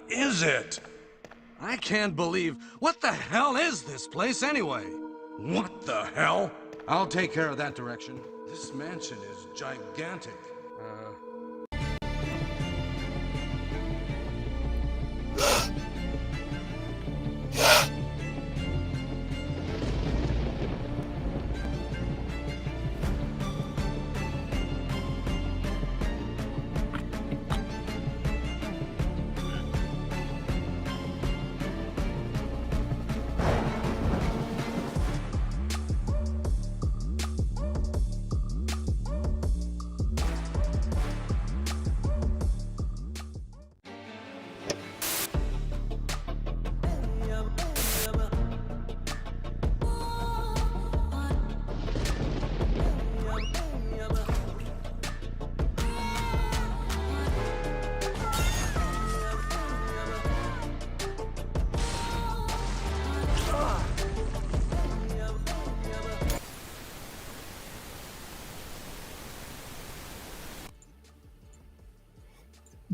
is it? I can't believe... What the hell is this place anyway? What the hell? I'll take care of that direction. This mansion is gigantic.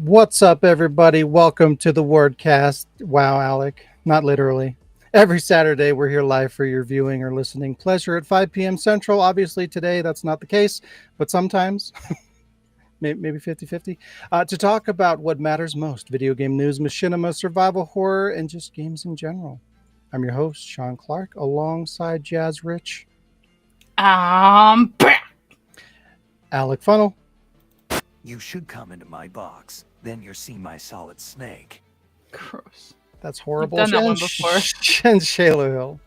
What's up, everybody? Welcome to the Wardcast. Wow, Alec. Not literally. Every Saturday, we're here live for your viewing or listening pleasure at 5 p.m. Central. Obviously, today, that's not the case, but sometimes, maybe 50-50, to talk about what matters most: video game news, machinima, survival horror, and just games in general. I'm your host, Sean Clark, alongside Jazz Rich. Back. Alec Funnel. You should come into my box. Then you'll see my solid snake. Gross. That's horrible. You've done that one before. And Shayla Hill.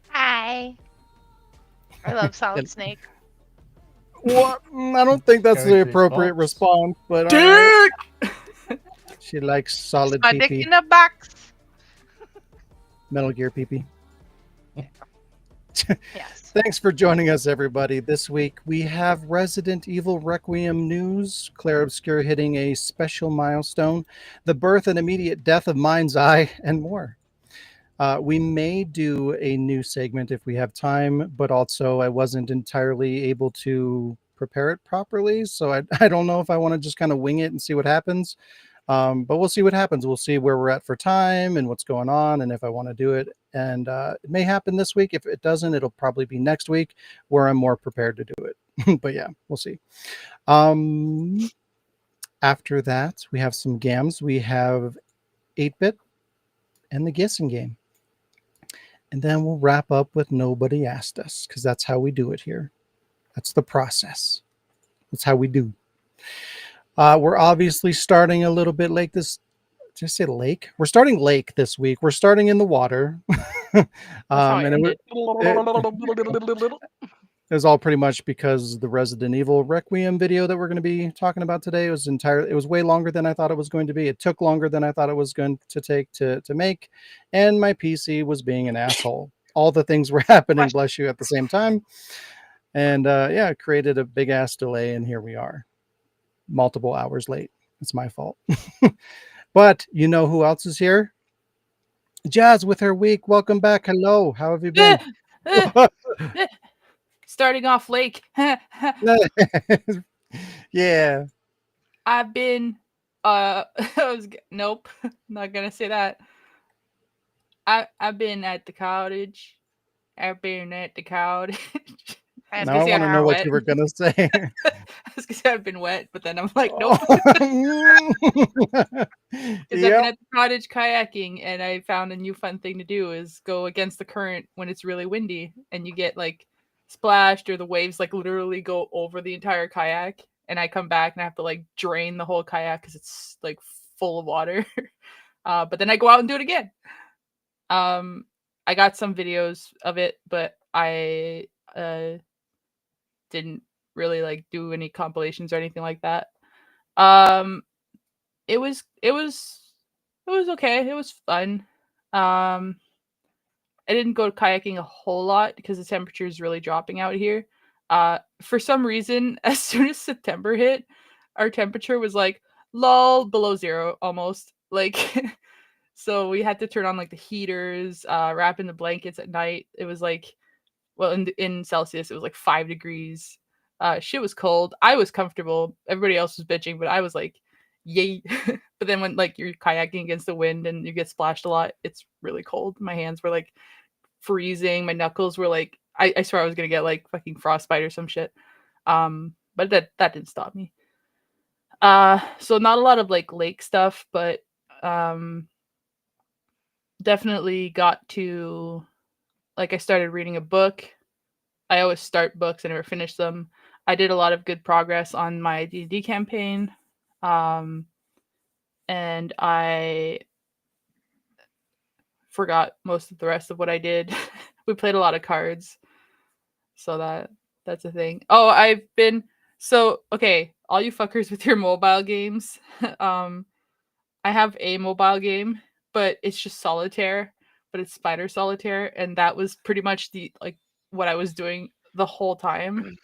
Hi. I love Solid Snake. What? I don't think that's the appropriate response, but she likes solid My dick pee-pee. in a box. Metal Gear pee-pee. Yes. Thanks for joining us, everybody. This week we have Resident Evil Requiem news, Claire Obscure hitting a special milestone, the birth and immediate death of Mind's Eye, and more. We may do a new segment if we have time, but also I wasn't entirely able to prepare it properly, so I don't know if I want to just kind of wing it and see what happens. But we'll see what happens. We'll see where we're at for time and what's going on and if I want to do it. And it may happen this week. If it doesn't, it'll probably be next week where I'm more prepared to do it. But yeah, we'll see. After that, we have some games. We have 8-Bit and the guessing game. And then we'll wrap up with Nobody Asked Us, because that's how we do it here. That's the process. That's how we do. We're obviously starting a little bit late this. Did I say lake? We're starting lake this week. We're starting in the water. And it was all pretty much because the Resident Evil Requiem video that we're going to be talking about today was it was way longer than I thought it was going to be. It took longer than I thought it was going to take to make. And my PC was being an asshole. All the things were happening, bless you, at the same time. And yeah, it created a big ass delay. And here we are, multiple hours late. It's my fault. But you know who else is here? Jazz with her week. Welcome back. Hello. How have you been? Starting off lake. Yeah. I've been nope, not gonna say that. I've been at the cottage. I've been at the cottage. Now I want to know what you were gonna say. I was gonna say I've been wet, but then I'm like, nope. Because I've been at the cottage kayaking, and I found a new fun thing to do is go against the current when it's really windy, and you get like splashed, or the waves like literally go over the entire kayak, and I come back and I have to like drain the whole kayak because it's like full of water. But then I go out and do it again. I got some videos of it, but I didn't really like do any compilations or anything like that. It was okay. It was fun. I didn't go kayaking a whole lot because the temperature is really dropping out here. For some reason, as soon as September hit, our temperature was like lull below zero almost. Like so we had to turn on like the heaters, wrap in the blankets at night. It was like, well, in Celsius, it was like 5 degrees. Shit was cold. I was comfortable. Everybody else was bitching, but I was like, yay. But then when like you're kayaking against the wind and you get splashed a lot, it's really cold. My hands were like freezing. My knuckles were like, I swear I was gonna get like fucking frostbite or some shit. But that didn't stop me. So not a lot of like lake stuff, but definitely got to, like, I started reading a book. I always start books, I never finish them. I did a lot of good progress on my D&D campaign. And I forgot most of the rest of what I did. We played a lot of cards. So that's a thing. Oh, okay, all you fuckers with your mobile games. I have a mobile game, but it's just solitaire, but it's spider solitaire, and that was pretty much the like what I was doing the whole time.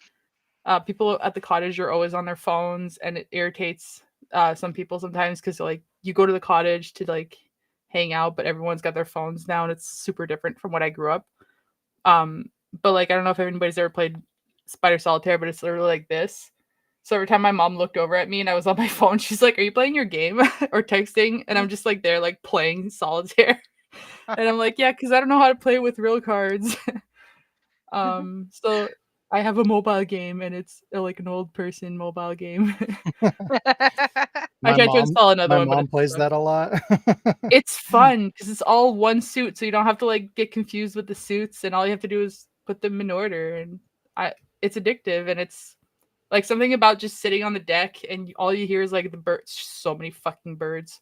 People at the cottage are always on their phones, and it irritates some people sometimes because like you go to the cottage to like hang out, but everyone's got their phones now, and it's super different from what I grew up. But like I don't know if anybody's ever played Spider Solitaire, but it's literally like this. So every time my mom looked over at me and I was on my phone, she's like, "Are you playing your game or texting?" And I'm just like there, like playing solitaire. And I'm like, "Yeah, because I don't know how to play with real cards." So I have a mobile game, and it's like an old person mobile game. I tried to install another my one, but mom plays that a lot. it's fun because it's all one suit, so you don't have to like get confused with the suits, and all you have to do is put them in order. And it's addictive, and it's like something about just sitting on the deck, and all you hear is like the birds. So many fucking birds.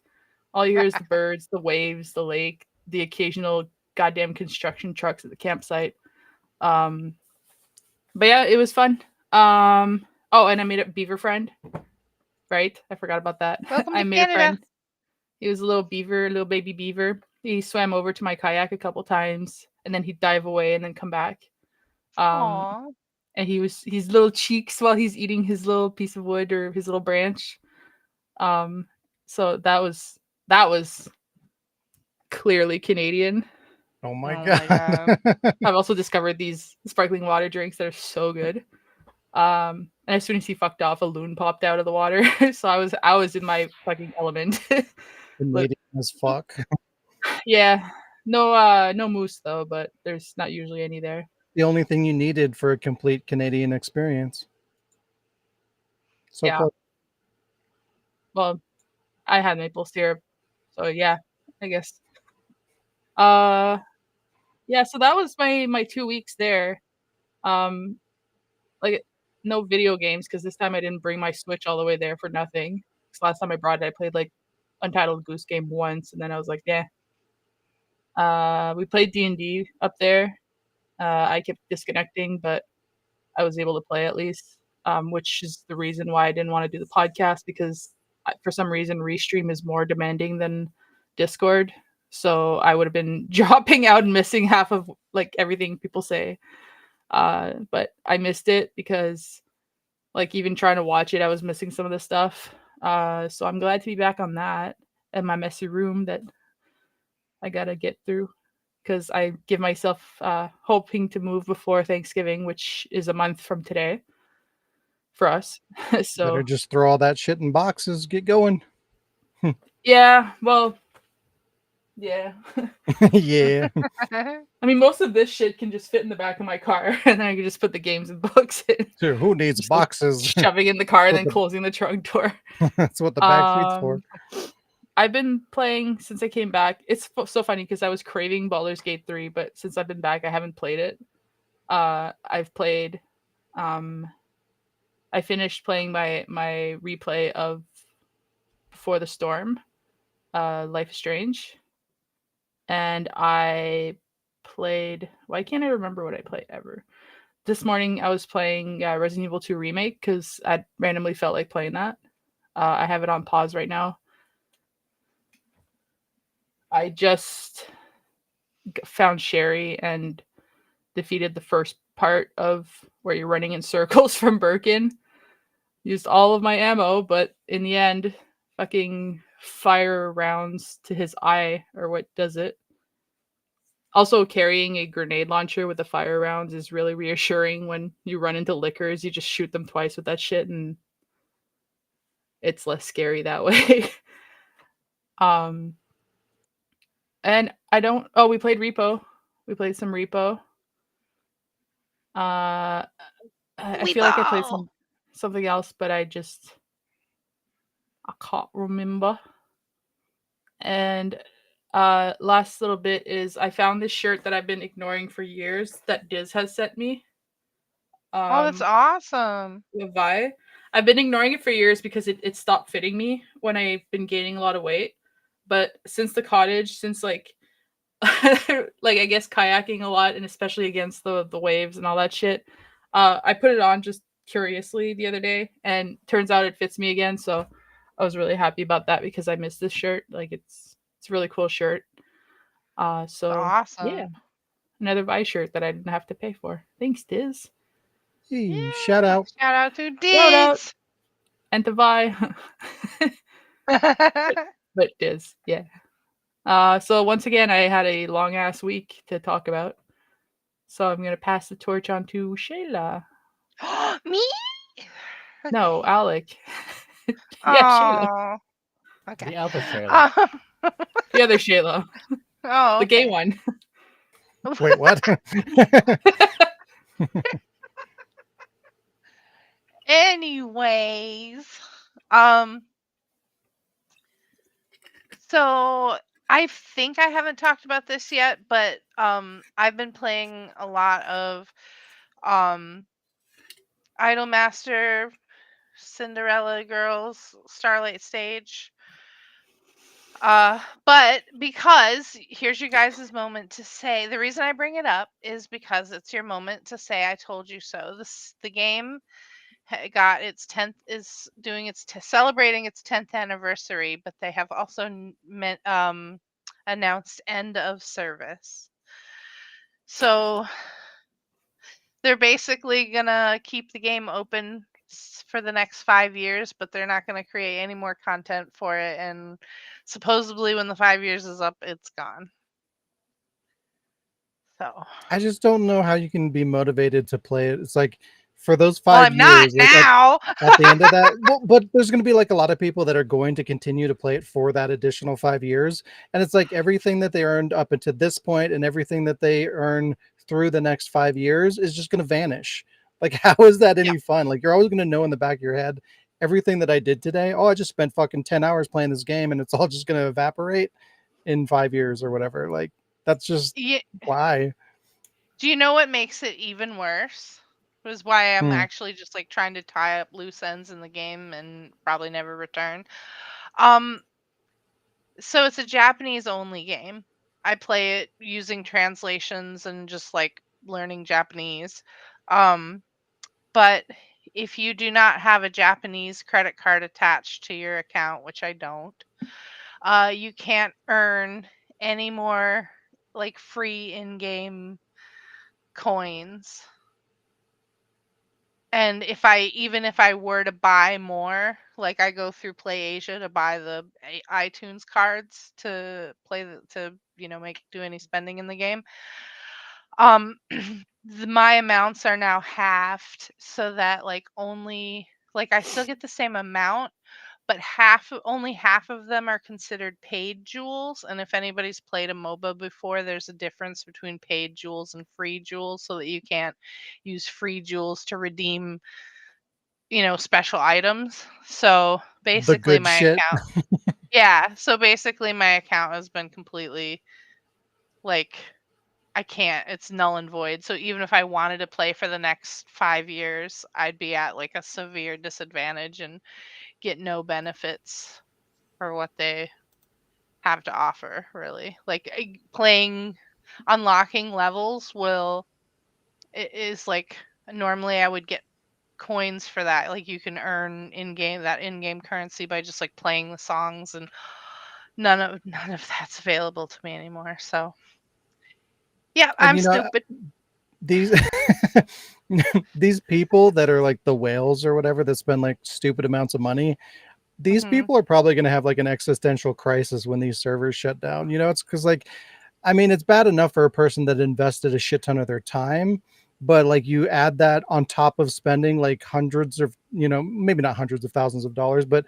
All you hear is the birds, the waves, the lake, the occasional goddamn construction trucks at the campsite. But yeah, it was fun. Oh, and I made a beaver friend. Right, I forgot about that. Welcome I to made a Canada. friend. He was a little beaver, little baby beaver. He swam over to my kayak a couple times, and then he'd dive away and then come back. Aww. And his little cheeks while he's eating his little piece of wood or his little branch. So that was clearly Canadian. Oh my Oh god. my god. I've also discovered these sparkling water drinks that are so good. And as soon as he fucked off, a loon popped out of the water. So I was in my fucking element. Canadian as fuck. Yeah. No moose though, but there's not usually any there. The only thing you needed for a complete Canadian experience. So Yeah. close. Well, I had maple syrup. So yeah, I guess. Yeah, so that was my 2 weeks there. Um like no video games because this time I didn't bring my Switch all the way there for nothing. 'Cause last time I brought it, I played like Untitled Goose Game once, and then I was like, yeah. We played D&D up there. I kept disconnecting, but I was able to play at least, which is the reason why I didn't want to do the podcast because for some reason Restream is more demanding than Discord. So I would have been dropping out and missing half of like everything people say. But I missed it because like even trying to watch it, I was missing some of the stuff. So I'm glad to be back on that and my messy room that I gotta get through because I give myself hoping to move before Thanksgiving, which is a month from today for us. So Better just throw all that shit in boxes. Get going. yeah, well, yeah. Yeah. I mean, most of this shit can just fit in the back of my car, and then I can just put the games and books in. Sure, who needs Just, like, boxes? shoving in the car and What then the- closing the trunk door. That's what the back seat's for. I've been playing since I came back. It's so funny because I was craving Baldur's Gate 3, but since I've been back, I haven't played it. I've played. I finished playing my replay of Before the Storm, Life is Strange, and I played. Why can't I remember what I played ever? This morning I was playing Resident Evil 2 Remake because I randomly felt like playing that. I have it on pause right now. I just found Sherry and defeated the first part of where you're running in circles from Birkin. Used all of my ammo, but in the end, fucking fire rounds to his eye or what does it. Also, carrying a grenade launcher with the fire rounds is really reassuring when you run into lickers. You just shoot them twice with that shit, and it's less scary that way. um and I don't we played Repo. We played some Repo. I feel like I played Weepo! something else, but I can't remember. And last little bit is I found this shirt that I've been ignoring for years that Diz has sent me. Oh, that's awesome. Levi. I've been ignoring it for years because it stopped fitting me when I've been gaining a lot of weight. But since the cottage, since like like I guess kayaking a lot and especially against the waves and all that shit, I put it on just curiously the other day and turns out it fits me again. So I was really happy about that because I missed this shirt. Like it's a really cool shirt. So Awesome. yeah, another Vice shirt that I didn't have to pay for. Thanks, Diz. Hey, Yeah. shout out. Shout out to Shout out Diz. and to Vi, but Diz, yeah. So once again, I had a long ass week to talk about. So I'm gonna pass the torch on to Shayla. Me? No, Alec. Yeah, Shayla. Oh. Okay. The other Shayla. The other Shayla. Oh, The gay okay. one. Wait, what? Anyways, so I think I haven't talked about this yet, but I've been playing a lot of Idolmaster, Cinderella Girls, Starlight Stage. But because here's you guys' moment to say the reason I bring it up is because it's your moment to say I told you so. The game got its 10th is doing its celebrating its 10th anniversary, but they have also announced end of service. So they're basically gonna keep the game open for the next 5 years, but they're not going to create any more content for it, and supposedly when the 5 years is up, it's gone. So I just don't know how you can be motivated to play it. It's like for those well, 5 I'm not years, like now. at the end of that, well, but there's going to be like a lot of people that are going to continue to play it for that additional 5 years. And it's like everything that they earned up until this point and everything that they earn through the next 5 years is just going to vanish. Like, how is that any fun? Like, you're always going to know in the back of your head everything that I did today. Oh, I just spent fucking 10 hours playing this game and it's all just going to evaporate in 5 years or whatever. Like, that's just why. Do you know what makes it even worse? It was why I'm actually just like trying to tie up loose ends in the game and probably never return. So it's a Japanese only game. I play it using translations and just like learning Japanese. But if you do not have a Japanese credit card attached to your account, which I don't, you can't earn any more like free in-game coins. And if I were to buy more, like I go through PlayAsia to buy the iTunes cards to do any spending in the game, my amounts are now halved so that like only like I still get the same amount, but only half of them are considered paid jewels. And if anybody's played a MOBA before, there's a difference between paid jewels and free jewels, so that you can't use free jewels to redeem, special items. So The basically good shit. so basically my account has been completely like I can't. It's null and void. So even if I wanted to play for the next 5 years, I'd be at like a severe disadvantage and get no benefits for what they have to offer, really. Like unlocking levels is like normally I would get coins for that. Like you can earn in-game currency by just like playing the songs, and none of that's available to me anymore. So yeah, I'm stupid. These these people that are like the whales or whatever that spend like stupid amounts of money, these people are probably going to have like an existential crisis when these servers shut down. It's because like, I mean, it's bad enough for a person that invested a shit ton of their time, but like you add that on top of spending like hundreds of, maybe not hundreds of thousands of dollars, but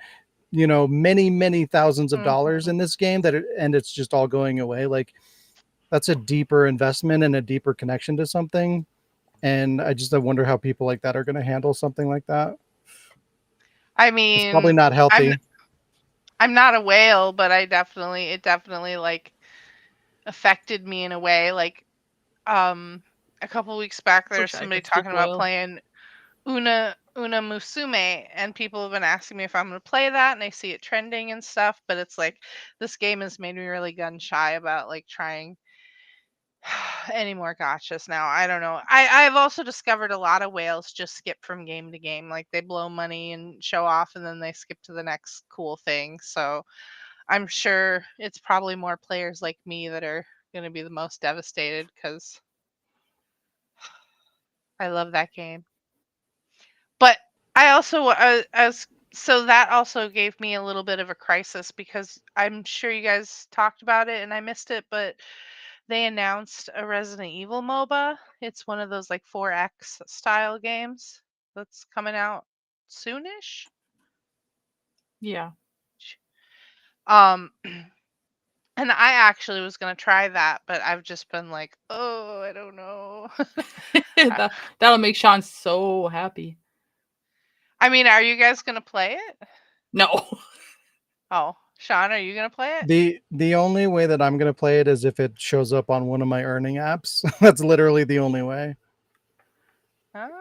many thousands of dollars Mhm. in this game and it's just all going away. Like, that's a deeper investment and a deeper connection to something. And I wonder how people like that are going to handle something like that. I It's probably mean, not I'm healthy. I'm not a whale, but it definitely like affected me in a way. Like a couple weeks back there was Wish I somebody could speak talking about whale. playing Una Musume, and people have been asking me if I'm going to play that, and I see it trending and stuff, but it's like this game has made me really gun shy about like trying any more gotchas now. I don't know. I've also discovered a lot of whales just skip from game to game. Like they blow money and show off and then they skip to the next cool thing. So I'm sure it's probably more players like me that are going to be the most devastated because I love that game. But I also as so that also gave me a little bit of a crisis because I'm sure you guys talked about it and I missed it, but they announced a Resident Evil MOBA. It's one of those like 4X style games that's coming out soonish. Yeah. Um and I actually was going to try that, but I've just been like, "Oh, I don't know." I That'll make Sean so happy. I mean, are you guys going to play it? No. Oh, Sean, are you going to play it? The only way that I'm going to play it is if it shows up on one of my earning apps. That's literally the only way.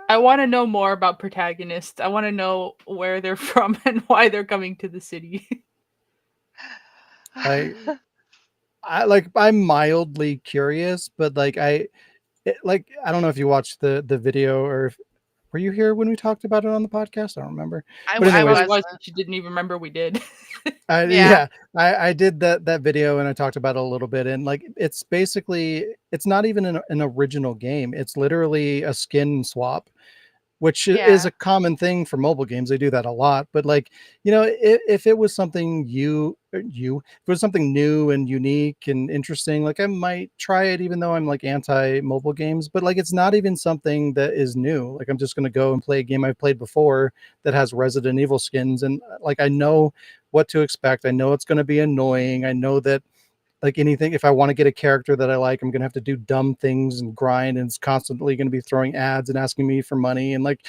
I want to Ah. know more about protagonists. I want to know where they're from and why they're coming to the city. Like, I'm mildly curious, but I don't know if you watched the video or if, were you here when we talked about it on the podcast? I don't remember. But I She anyways, probably was, wasn't. but she didn't even remember we did. Yeah. yeah, I did that video and I talked about it a little bit. And like, it's not even an original game. It's literally a skin swap, which is Yeah. a common thing for mobile games. They do that a lot. But like, if it was something if it was something new and unique and interesting, like I might try it, even though I'm like anti mobile games. But like, it's not even something that is new. Like, I'm just going to go and play a game I've played before that has Resident Evil skins. And like, I know what to expect. I know it's going to be annoying. I know that, like anything, if I want to get a character that I like, I'm gonna have to do dumb things and grind, and it's constantly going to be throwing ads and asking me for money, and like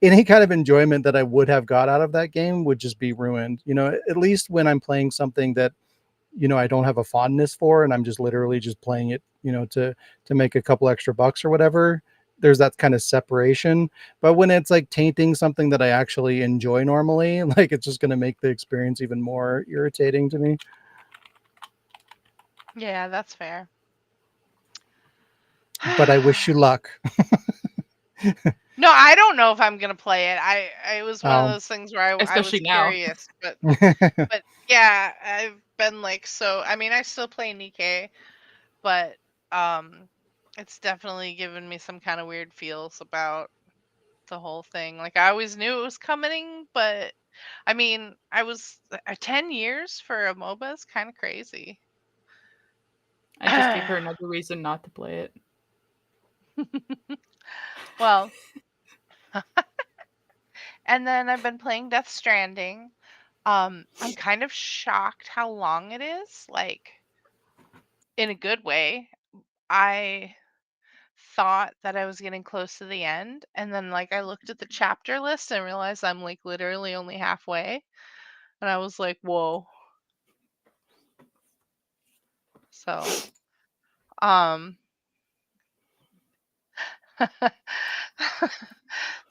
any kind of enjoyment that I would have got out of that game would just be ruined. At least when I'm playing something that I don't have a fondness for, and I'm just literally just playing it, to make a couple extra bucks or whatever. There's that kind of separation. But when it's like tainting something that I actually enjoy normally, like, it's just going to make the experience even more irritating to me. Yeah, that's fair. But I wish you luck. No, I don't know if I'm gonna play it. It was one of Oh. those things where I Especially was now. curious, but yeah, I've been like I mean, I still play Nikkei, but um it's definitely given me some kind of weird feels about the whole thing. Like I always knew it was coming, but I mean, 10 years for a MOBA is kind of crazy. I just gave her another reason not to play it. Well, and then I've been playing Death Stranding. I'm kind of shocked how long it is, like in a good way. I thought that I was getting close to the end, and then like I looked at the chapter list and realized I'm like literally only halfway, and I was like, "Whoa." So, um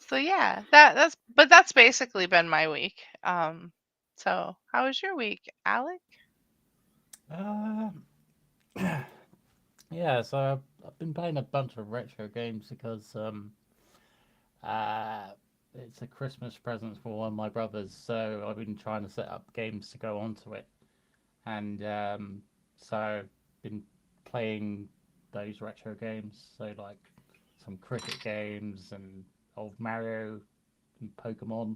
so yeah, that's basically been my week. So how was your week, Alec? Um, yeah, so I've been playing a bunch of retro games because uh, it's a Christmas present for one of my brothers. So I've been trying to set up games to go onto it, and so I've been playing those retro games. So like some cricket games and old Mario and Pokemon.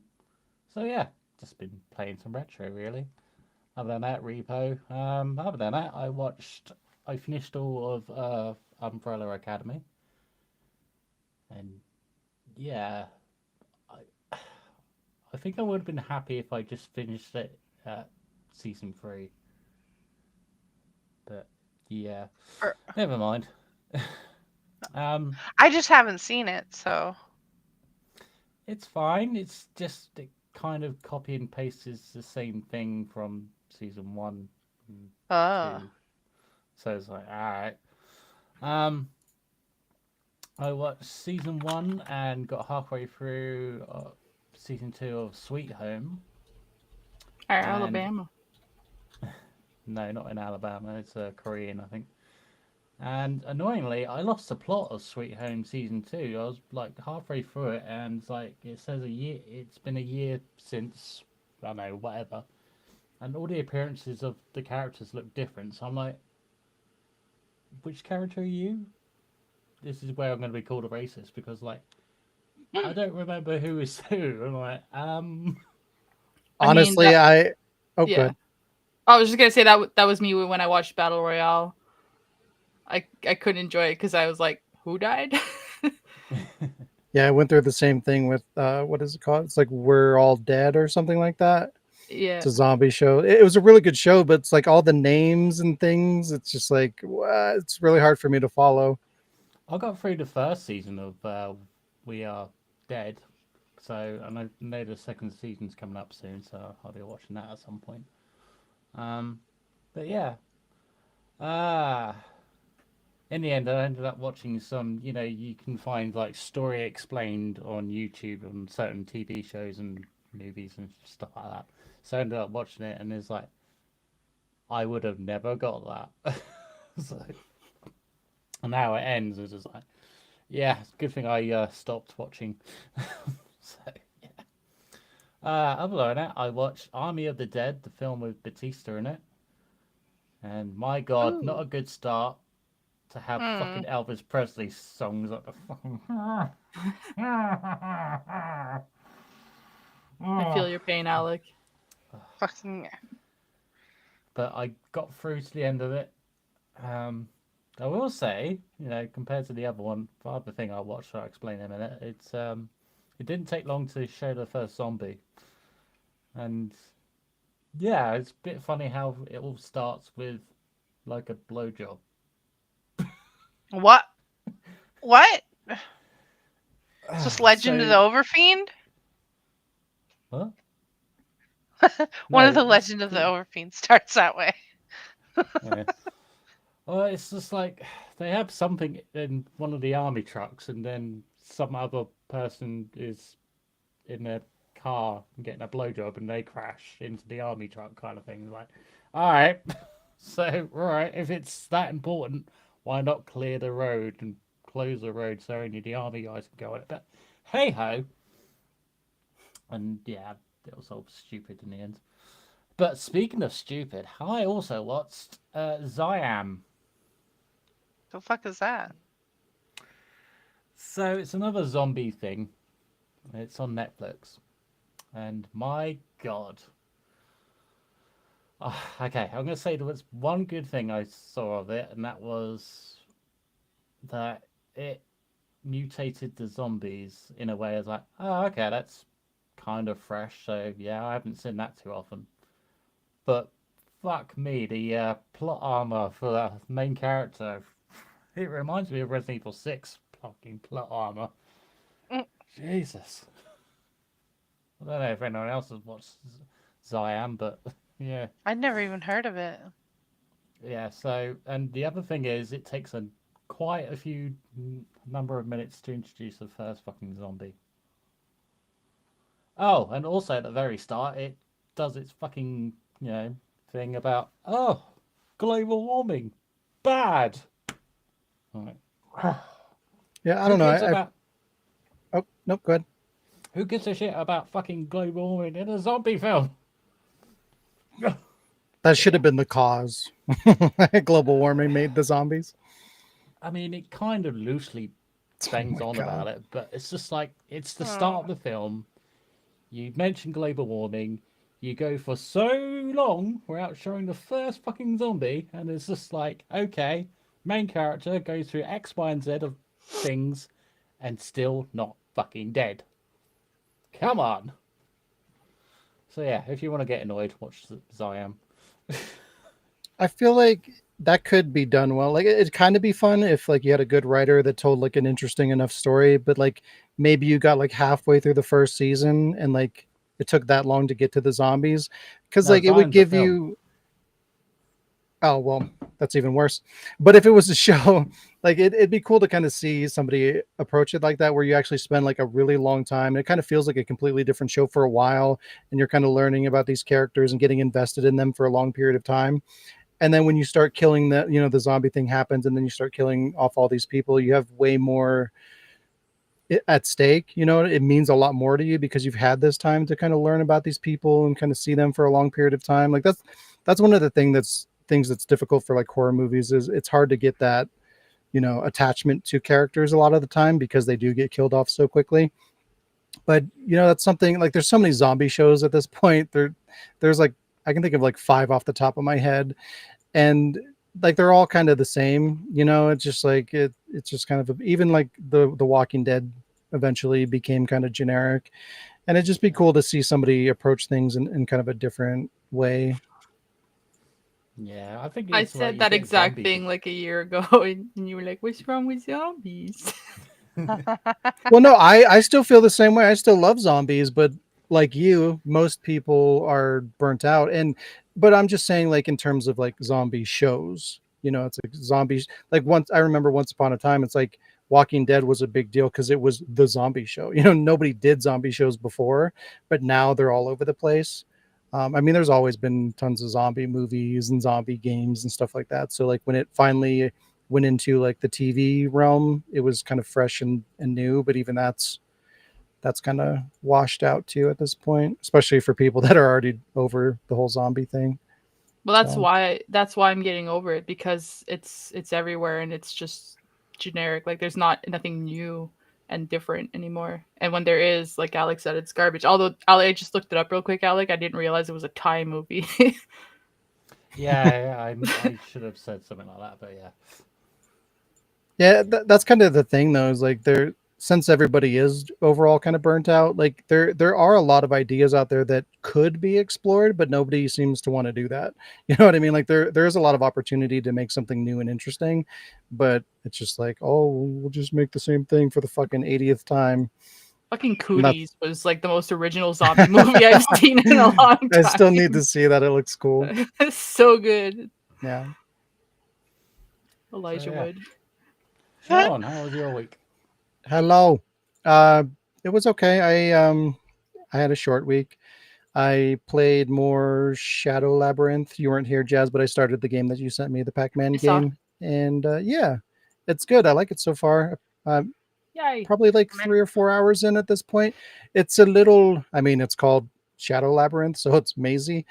So yeah, just been playing some retro really. Other than that, Repo. Other than that, I finished all of Umbrella Academy, and yeah, I I think I would have been happy if I just finished it at season 3. But yeah, Er, never mind. I just haven't seen it, so. It's fine. It's just it kind of copy and pastes the same thing from season 1 and Oh. 2. So it's like, all right. I watched season 1 and got halfway through season 2 of Sweet Home. And- Alabama. No, not in Alabama. It's Korean, I think. And annoyingly, I lost the plot of Sweet Home season 2. I was like halfway through it, and like it says a year. It's been a year since I don't know whatever, and all the appearances of the characters look different. So I'm like, which character are you? This is where I'm going to be called a racist because like I don't remember who is who. I'm like, Honestly, that- oh, yeah. good. I was just gonna say that was me when I watched Battle Royale. I couldn't enjoy it because I was like, who died? Yeah, I went through the same thing with what is it called? It's like We're All Dead or something like that. Yeah. It's a zombie show. It was a really good show, but it's like all the names and things. It's just like what? It's really hard for me to follow. I got through the first season of We Are Dead, so I know the second season's coming up soon, so I'll be watching that at some point. But yeah, in the end, I ended up watching some. You know, you can find like story explained on YouTube on certain TV shows and movies and stuff like that. So I ended up watching it, and it's like I would have never got that. So, and now it ends. It's just like, yeah, it's a good thing I stopped watching. So yeah. Other than that, I watched Army of the Dead, the film with Batista in it, and my God, not a good start to have fucking Elvis Presley songs like the fucking. I feel your pain, Alec. Fucking. But I got through to the end of it. I will say, you know, compared to the other one, the other thing I watched, I'll explain in a minute. It didn't take long to show the first zombie, and yeah, it's a bit funny how it all starts with like a blowjob. What? What? It's just Legend of the So- Overfiend? What? One of No, the Legend of the Overfiend starts that way. Yeah. Well, it's just like they have something in one of the army trucks, and then some other person is in their car getting a blowjob, and they crash into the army truck, kind of thing. It's like, all right, so right, if it's that important, why not clear the road and close the road so only the army guys can go on it? But hey ho, and yeah, it was all stupid in the end. But speaking of stupid, I also watched Siam. The fuck is that? So it's another zombie thing. It's on Netflix. And my God. Okay, I'm going to say there was one good thing I saw of it, and that was that it mutated the zombies in a way as like, oh, okay, that's kind of fresh. So yeah, I haven't seen that too often. But fuck me, the plot armor for the main character, it reminds me of Resident Evil 6 fucking plot armor. Jesus. I don't know if anyone else has watched Siam, but yeah. I'd never even heard of it. Yeah, so, and the other thing is, it takes quite a few number of minutes to introduce the first fucking zombie. Oh, and also at the very start, it does its fucking, you know, thing about, oh, global warming, bad. Right. Yeah, I don't know. Oh, nope, go ahead. who gives a shit about fucking global warming in a zombie film? That should have been the cause. Global warming made the zombies. I mean, it kind of loosely bangs my on God. about it, but it's just like, it's the start of the film. You mention global warming, you go for so long without showing the first fucking zombie, and it's just like, okay, main character goes through X, Y, and Z of things and still not fucking dead. Come on. So yeah, if you want to get annoyed, watch Ziam. I feel like that could be done well. Like it'd kind of be fun if like you had a good writer that told like an interesting enough story, but like maybe you got like halfway through the first season and like it took that long to get to the zombies because No, like it would Ziam's a give film. you. Oh well, that's even worse. But if it was a show, like it'd be cool to kind of see somebody approach it like that, where you actually spend like a really long time. And it kind of feels like a completely different show for a while, and you're kind of learning about these characters and getting invested in them for a long period of time. And then when you start killing the zombie thing happens, and then you start killing off all these people, you have way more at stake. It means a lot more to you because you've had this time to kind of learn about these people and kind of see them for a long period of time. Like that's one of the things that's difficult for like horror movies is it's hard to get that attachment to characters a lot of the time because they do get killed off so quickly. But that's something like there's so many zombie shows at this point. There's like I can think of like 5 off the top of my head, and like they're all kind of the same. It's just like it's just kind of even like the Walking Dead eventually became kind of generic, and it'd just be cool to see somebody approach things in kind of a different way. Yeah, I think I it's like said you that get exact zombie thing like a year ago, and you were like, "What's wrong with zombies?" Well, no, I still feel the same way. I still love zombies, but like you, most people are burnt out. But I'm just saying, like in terms of like zombie shows, it's like zombies. Like once I remember, once upon a time, it's like Walking Dead was a big deal because it was the zombie show. Nobody did zombie shows before, but now they're all over the place. I mean, there's always been tons of zombie movies and zombie games and stuff like that. So like when it finally went into like the TV realm, it was kind of fresh and new, but even that's kind of washed out too at this point, especially for people that are already over the whole zombie thing. Well, So that's why I'm getting over it because it's everywhere and it's just generic. Like there's nothing new and different anymore. And when there is, like Alex said, it's garbage. Although I just looked it up real quick, Alec. I didn't realize it was a Thai movie. Yeah, I should have said something like that, but yeah. yeah, that's kind of the thing though, is like since everybody is overall kind of burnt out, like there are a lot of ideas out there that could be explored, but nobody seems to want to do that. You know what I mean? Like there is a lot of opportunity to make something new and interesting, but it's just like, oh, we'll just make the same thing for the fucking 80th time. Fucking Not Cooties was like the most original zombie movie I've seen in a long time. I still need to see that. It looks cool. It's so good. Yeah. Elijah yeah. Wood. Sean, how was your week? Hello. It was okay. I had a short week. I played more Shadow Labyrinth. You weren't here, Jazz, but I started the game that you sent me, the Pac-Man I saw. game, and yeah, it's good. I like it so far. Yay. Probably like 3 or 4 hours in at this point. It's a little. I mean, it's called Shadow Labyrinth, so it's mazy.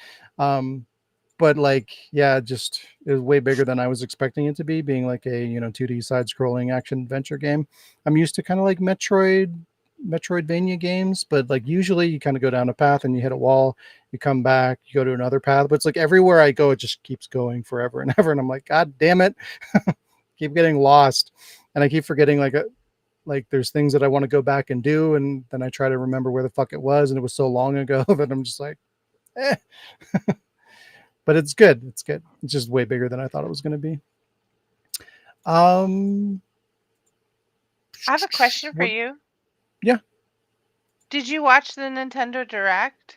But like, yeah, just it was way bigger than I was expecting it to be, being like a 2D side-scrolling action adventure game. I'm used to kind of like Metroidvania games, but like usually you kind of go down a path and you hit a wall, you come back, you go to another path. But it's like everywhere I go, it just keeps going forever and ever, and I'm like, God damn it, keep getting lost, and I keep forgetting like there's things that I want to go back and do, and then I try to remember where the fuck it was, and it was so long ago that I'm just like, eh. But it's good. It's good. It's just way bigger than I thought it was going to be. I have a question for What- you. Yeah. Did you watch the Nintendo Direct?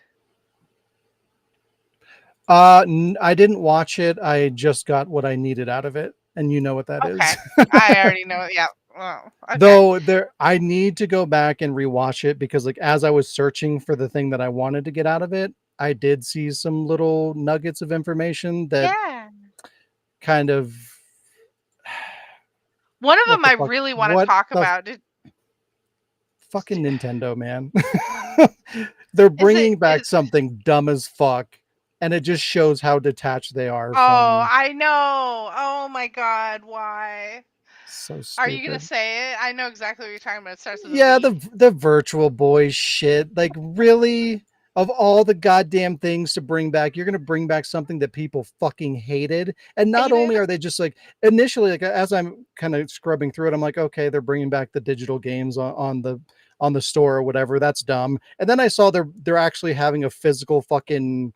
I didn't watch it. I just got what I needed out of it, and you know what that is. Okay. I already know. Yeah. Well, okay. Though I need to go back and rewatch it because like as I was searching for the thing that I wanted to get out of it, I did see some little nuggets of information that Yeah. kind of One of what them the I fuck- really want to what talk the about. fucking Nintendo, man. They're bringing back something dumb as fuck, and it just shows how detached they are Oh, from. I know. Oh my God. Why? So Are you gonna stupid. say it? I know exactly what you're talking about. It starts with Yeah, a V. the Virtual Boy shit. Like, really? Of all the goddamn things to bring back, you're gonna bring back something that people fucking hated. And not only Hated? are they just like initially, like as I'm kind of scrubbing through it, I'm like, okay, they're bringing back the digital games on on the store or whatever. That's dumb. And then I saw they're actually having a physical fucking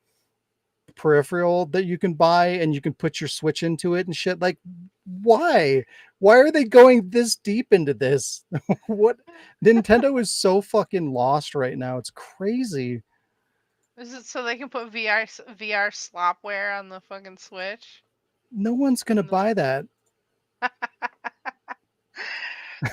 peripheral that you can buy and you can put your Switch into it and shit. Like, why are they going this deep into this? What? Nintendo is so fucking lost right now. It's crazy. Is it so they can put VR slopware on the fucking Switch? No one's gonna buy that.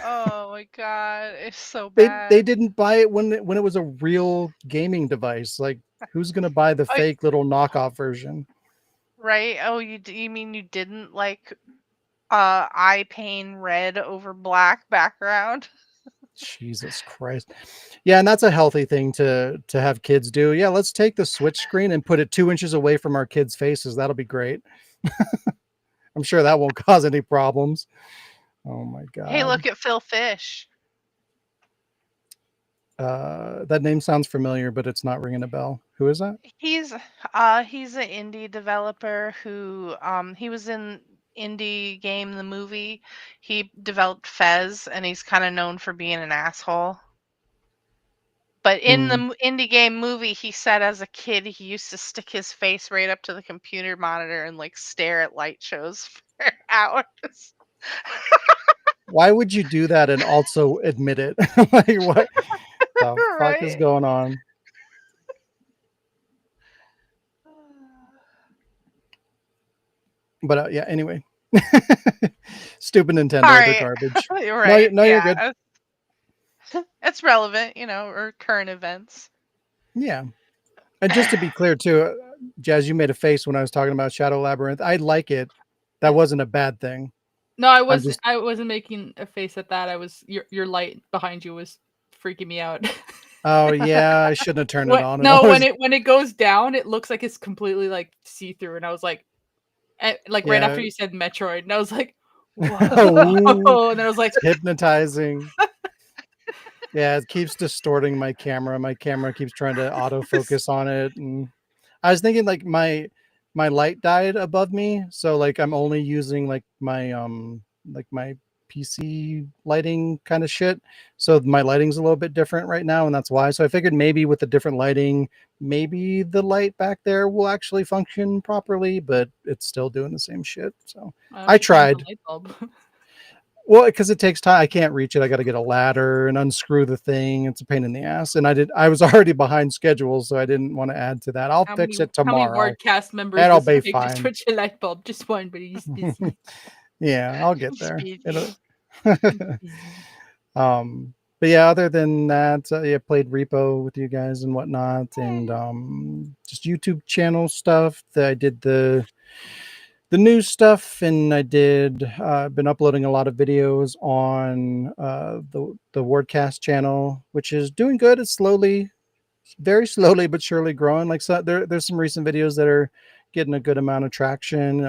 Oh my god, it's so They bad. didn't buy it when it was a real gaming device. Like, who's gonna buy the Oh, fake little knockoff version? right? Oh, you mean you didn't like eye pain red over black background? Jesus Christ. Yeah, and that's a healthy thing to have kids do. Yeah, let's take the Switch screen and put it 2 inches away from our kids' faces. That'll be great. I'm sure that won't cause any problems. Oh my Hey, god. look at Phil Fish. That name sounds familiar, but it's not ringing a bell. Who is that? He's an indie developer who he was in Indie Game the movie. He developed Fez, and he's kind of known for being an asshole. But in the Indie Game movie, he said as a kid he used to stick his face right up to the computer monitor and like stare at light shows for hours. Why would you do that and also admit it? Like, what the fuck is Right? going on? But yeah, anyway. Stupid Nintendo, they're Sorry. garbage. You're right. No, you're Yeah. good. It's relevant, or current events. Yeah. And just to be clear too, Jazz, you made a face when I was talking about Shadow Labyrinth. I like it. That wasn't a bad thing. No, I I'm just wasn't making a face at that. I was your light behind you was freaking me out. oh yeah, I shouldn't have turned it on. No, was, when it goes down, it looks like it's completely like see through, and I was like, like right after Yeah. you said Metroid, and I was like, Ooh, whoa, and then I was like, hypnotizing. Yeah, it keeps distorting my camera. My camera keeps trying to autofocus on it. And I was thinking like my light died above me. So like I'm only using like my PC lighting kind of shit. So my lighting's a little bit different right now, and that's why. So I figured maybe with the different lighting, maybe the light back there will actually function properly, but it's still doing the same shit. So I tried. Light bulb. Well, because it takes time. I can't reach it. I got to get a ladder and unscrew the thing. It's a pain in the ass. And I was already behind schedule, so I didn't want to add to that. I'll fix it tomorrow. How many Wardcast members and I'll does it be take to fine. switch a light bulb? Just one, but he's busy. Yeah, I'll get there. Busy. But yeah, other than that, yeah, played Repo with you guys and whatnot, and just YouTube channel stuff. I did the news stuff, and I did been uploading a lot of videos on the Wardcast channel, which is doing good. It's very slowly but surely growing. Like, so there's some recent videos that are getting a good amount of traction.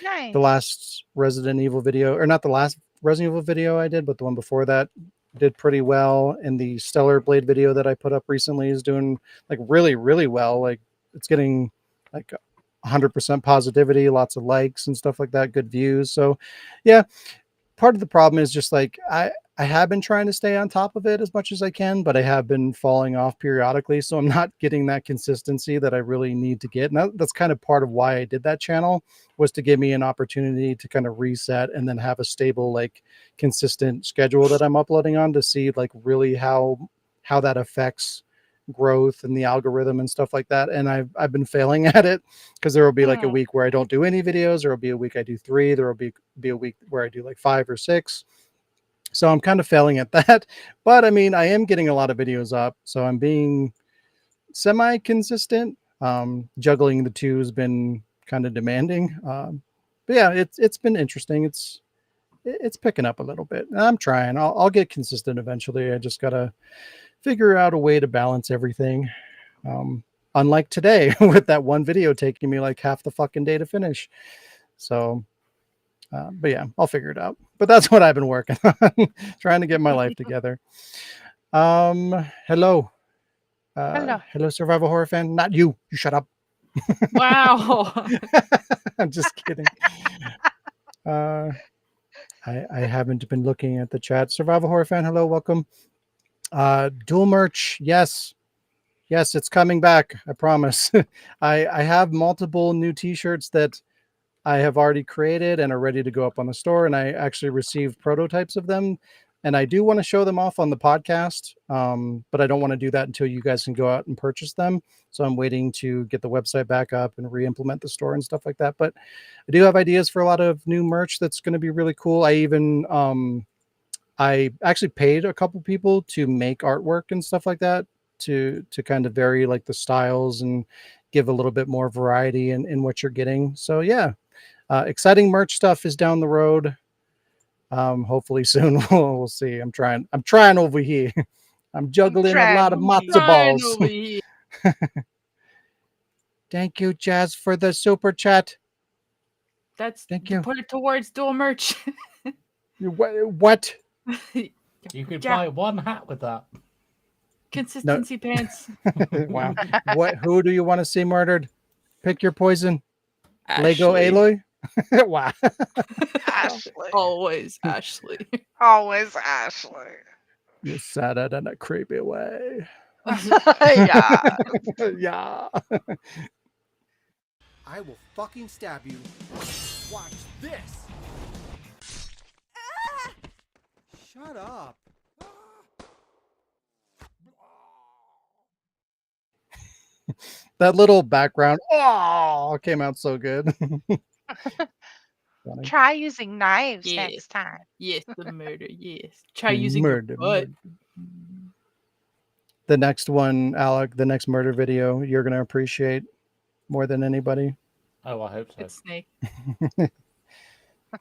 Nice. The last Resident Evil video, or not the last Resident Evil video I did, but the one before that did pretty well. And the Stellar Blade video that I put up recently is doing like really, really well. Like, it's getting like 100% positivity, lots of likes and stuff like that, good views. So yeah, part of the problem is just like I have been trying to stay on top of it as much as I can, but I have been falling off periodically, so I'm not getting that consistency that I really need to get. And that's kind of part of why I did that channel, was to give me an opportunity to kind of reset and then have a stable, like, consistent schedule that I'm uploading on, to see like really how that affects growth and the algorithm and stuff like that. And I've been failing at it, because there will be like a week where I don't do any videos, there will be a week I do 3, there will be a week where I do like 5 or 6. So I'm kind of failing at that. But I mean, I am getting a lot of videos up, so I'm being semi consistent. Juggling the two has been kind of demanding. But yeah, it's been interesting. It's picking up a little bit. I'm trying. I'll get consistent eventually. I just gotta figure out a way to balance everything. Unlike today, with that one video taking me like half the fucking day to finish. So, but yeah, I'll figure it out. But that's what I've been working on, trying to get my life together. Hello. Hello, survival horror fan. Not you. You shut up. Wow. I'm just kidding. I haven't been looking at the chat. Survival horror fan, hello, welcome. Dual merch, yes. Yes, it's coming back. I promise. I have multiple new T-shirts that I have already created and are ready to go up on the store. And I actually received prototypes of them. And I do want to show them off on the podcast, but I don't want to do that until you guys can go out and purchase them. So I'm waiting to get the website back up and re-implement the store and stuff like that. But I do have ideas for a lot of new merch that's going to be really cool. I actually paid a couple people to make artwork and stuff like that to kind of vary like the styles and give a little bit more variety in what you're getting. So yeah, exciting merch stuff is down the road. Hopefully soon. We'll see. I'm trying over here. I'm juggling a lot of matzo Fine balls. over here. Thank you, Jazz, for the super chat. Thank you. Put it towards dual merch. What? You could Jack. buy one hat with that. Consistency pants. Wow. Who do you want to see murdered? Pick your poison. Lego Ashley. Aloy? Wow. Ashley. Always Ashley. Always Ashley. You said it in a creepy way. Yeah. Yeah. I will fucking stab you. Watch this. Shut up. That little background came out so good. Funny. Try using knives Yeah. next time. Yes, the murder. Yes. Try using Murder, your butt. The next one, Alec, the next murder video, you're going to appreciate more than anybody. Oh, I hope so. It's Snake.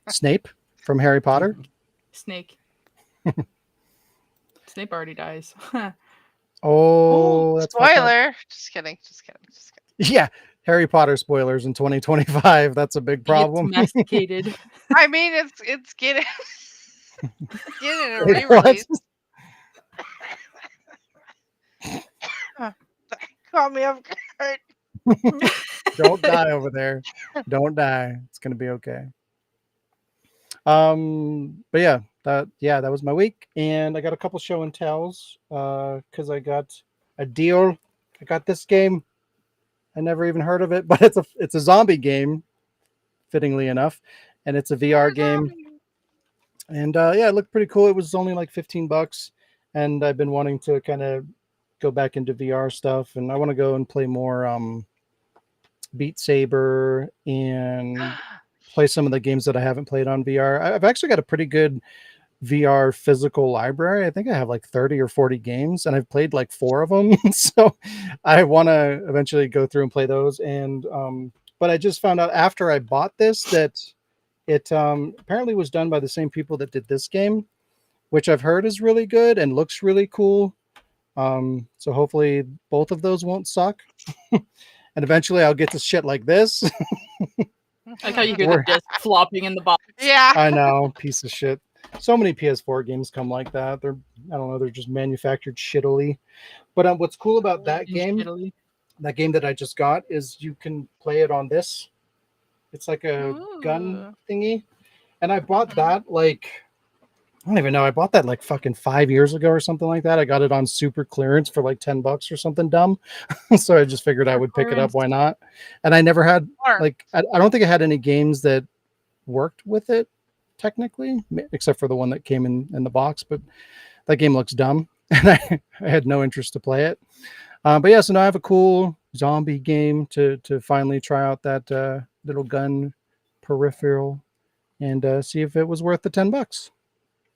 Snape from Harry Potter. Snake. Snape already dies. Oh, that's fucked up. Spoiler. Just kidding. Yeah, Harry Potter spoilers in 2025. That's a big problem. It's masticated. I mean, it's getting getting a Wait, what? re-release. Caught me off guard. Don't die over there. Don't die. It's gonna be okay. But yeah, that was my week, and I got a couple show and tells because I got a deal. I got this game. I never even heard of it, but it's a zombie game, fittingly enough, and it's a VR game. And yeah, it looked pretty cool. It was only like $15, and I've been wanting to kind of go back into VR stuff, and I want to go and play more Beat Saber and play some of the games that I haven't played on VR. I've actually got a pretty good VR physical library. I think I have like 30 or 40 games, and I've played like 4 of them. So I want to eventually go through and play those. And but I just found out after I bought this that it apparently was done by the same people that did this game, which I've heard is really good and looks really cool. So hopefully both of those won't suck. And eventually I'll get to shit like this. Like how you hear the disc flopping in the box. Yeah. I know, piece of shit. So many PS4 games come like that. They're, I don't know, they're just manufactured shittily. But what's cool about that game, that game that I just got, is you can play it on this. It's like a gun thingy. And I bought that like, I don't even know. I bought that like fucking 5 years ago or something like that. I got it on super clearance for like $10 or something dumb. So I just figured I would pick it up. Why not? And I never had like, I don't think I had any games that worked with it technically, except for the one that came in the box. But that game looks dumb, and I had no interest to play it. But yeah, so now I have a cool zombie game to finally try out that little gun peripheral and see if it was worth the $10.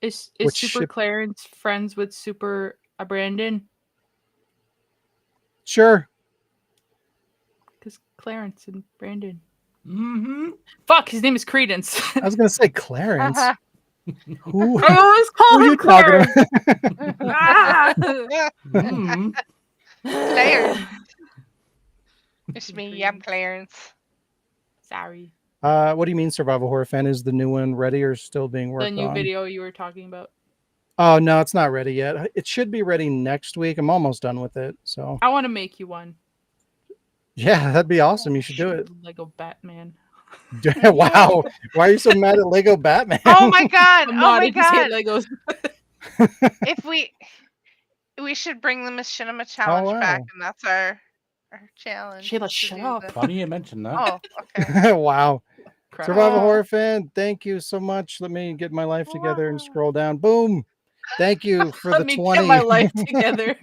Is Super Clarence friends with Super Brandon? Sure. Because Clarence and Brandon. Mm-hmm. Fuck, his name is Credence. I was gonna say Clarence. Who? I always call him Clarence. Clarence. It's me. I'm Clarence. Sorry. What do you mean, survival horror fan? Is the new one ready or still being worked on? The new video you were talking about. Oh no, it's not ready yet. It should be ready next week. I'm almost done with it. So I want to make you one. Yeah, that'd be awesome. You should do it. Lego Batman. Wow. Why are you so mad at Lego Batman? Oh my god. I'm Oh not my even saying god. Legos. We should bring the Machinima challenge back, wow. and that's our challenge. Shayla, is to shut do up. the- Funny you mentioned that. Oh, okay. Wow. Crap. Survival Oh. Horror Fan, thank you so much. Let me get my life together and Wow. scroll down. Boom. Thank you for Let the me 20. get my life together.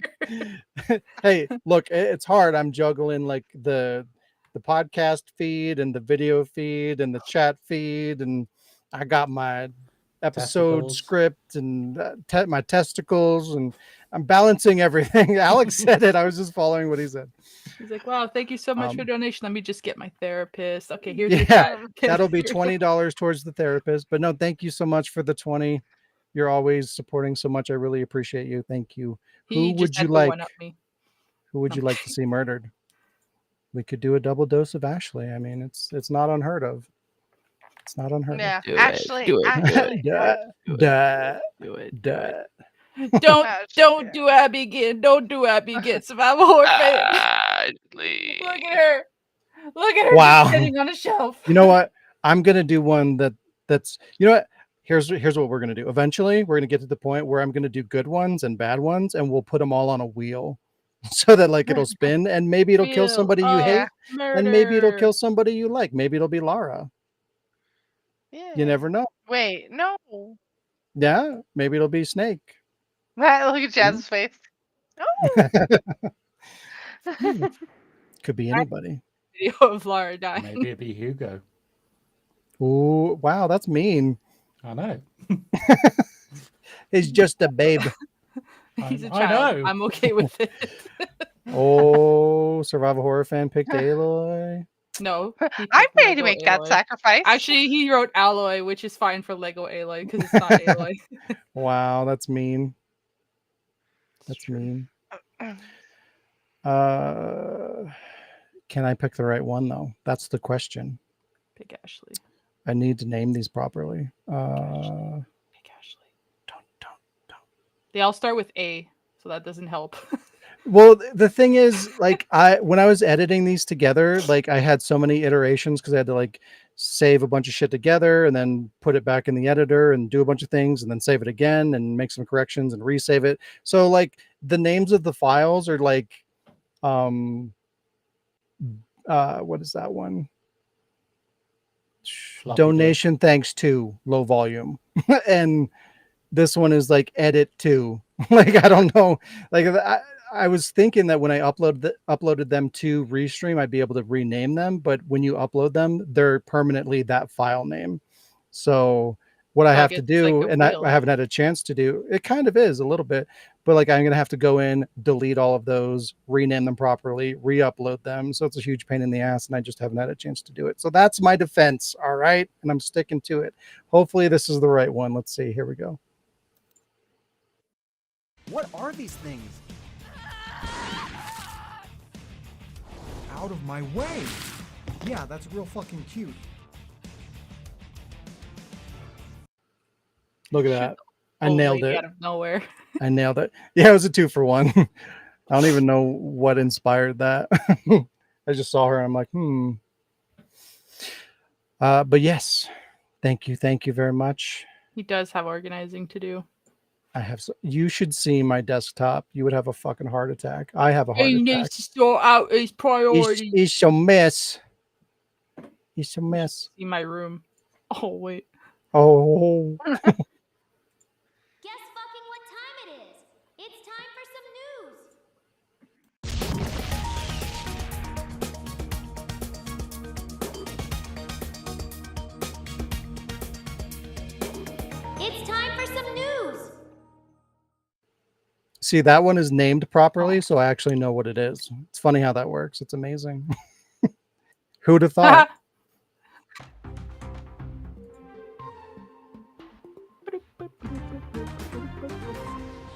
Hey, look, it's hard. I'm juggling like the podcast feed and the video feed and the chat feed, and I got my episode Testicles. script and my testicles, and I'm balancing everything. Alex said it. I was just following what he said. He's like, wow, thank you so much for Um, donation. Let me just get my therapist. Okay, here's your Yeah, chat. that'll be $20 towards the therapist. But no, thank you so much for the 20. You're always supporting so much. I really appreciate you. Thank you. He Who just would you had to like? one-up me. Who would you like to see murdered? We could do a double dose of Ashley. I mean, it's not unheard of. It's not unheard Yeah, Do it, actually, do it, do actually, of. Duh, Do it, duh, do it. duh. Don't Ashley. do Abby again. Don't do Abby again. Survival Horror Fan. Ashley. Look at her. Look at her Wow. just sitting on a shelf. You know what? I'm gonna do one that's you know what? Here's what we're gonna do. Eventually, we're gonna get to the point where I'm gonna do good ones and bad ones, and we'll put them all on a wheel, so that like it'll spin, and maybe it'll kill Wheel somebody you of hate, Murder. and maybe it'll kill somebody you like. Maybe it'll be Lara. Yeah. You never know. Wait, no. Yeah, maybe it'll be Snake. Look at Jazz's face. Oh. Could be anybody. Video of Lara dying. Maybe it'd be Hugo. Ooh, wow, that's mean. I know. He's just a babe. He's a I child. know. I'm okay with it. Oh, Survival Horror Fan picked Aloy. No. he I'm picked ready to Lego make that Aloy. sacrifice. Actually, he wrote Alloy, which is fine for Lego Aloy because it's not Aloy. Wow, that's mean. That's mean. Can I pick the right one though? That's the question. Pick Ashley. I need to name these properly. Pick Ashley. Don't. They all start with A, so that doesn't help. Well, the thing is, like, when I was editing these together, like, I had so many iterations because I had to like save a bunch of shit together and then put it back in the editor and do a bunch of things and then save it again and make some corrections and resave it. So like the names of the files are like, what is that one? Floppy Donation thanks to low volume. And this one is like edit to. Like, I don't know. Like, I was thinking that when I uploaded them to Restream, I'd be able to rename them, but when you upload them, they're permanently that file name. So what I have to do, like a and I wheel. haven't had a chance to do, it kind of is a little bit, but like I'm going to have to go in, delete all of those, rename them properly, re-upload them. So it's a huge pain in the ass, and I just haven't had a chance to do it. So that's my defense, all right? And I'm sticking to it. Hopefully this is the right one. Let's see. Here we go. What are these things? Out of my way! Yeah, that's real fucking cute. Look at that. I Old nailed lady it. out of nowhere. I nailed it. Yeah, it was a 2-for-1. I don't even know what inspired that. I just saw her and I'm like, But yes, thank you very much. He does have organizing to do. I have. You should see my desktop. You would have a fucking heart attack. I have a heart He attack. needs to sort out his priorities. He's a mess. He's a mess. See my room. Oh wait. Oh. Guess fucking what time it is. It's time for some news. It's time for some news. See, that one is named properly, so I actually know what it is. It's funny how that works. It's amazing. Who'd have thought?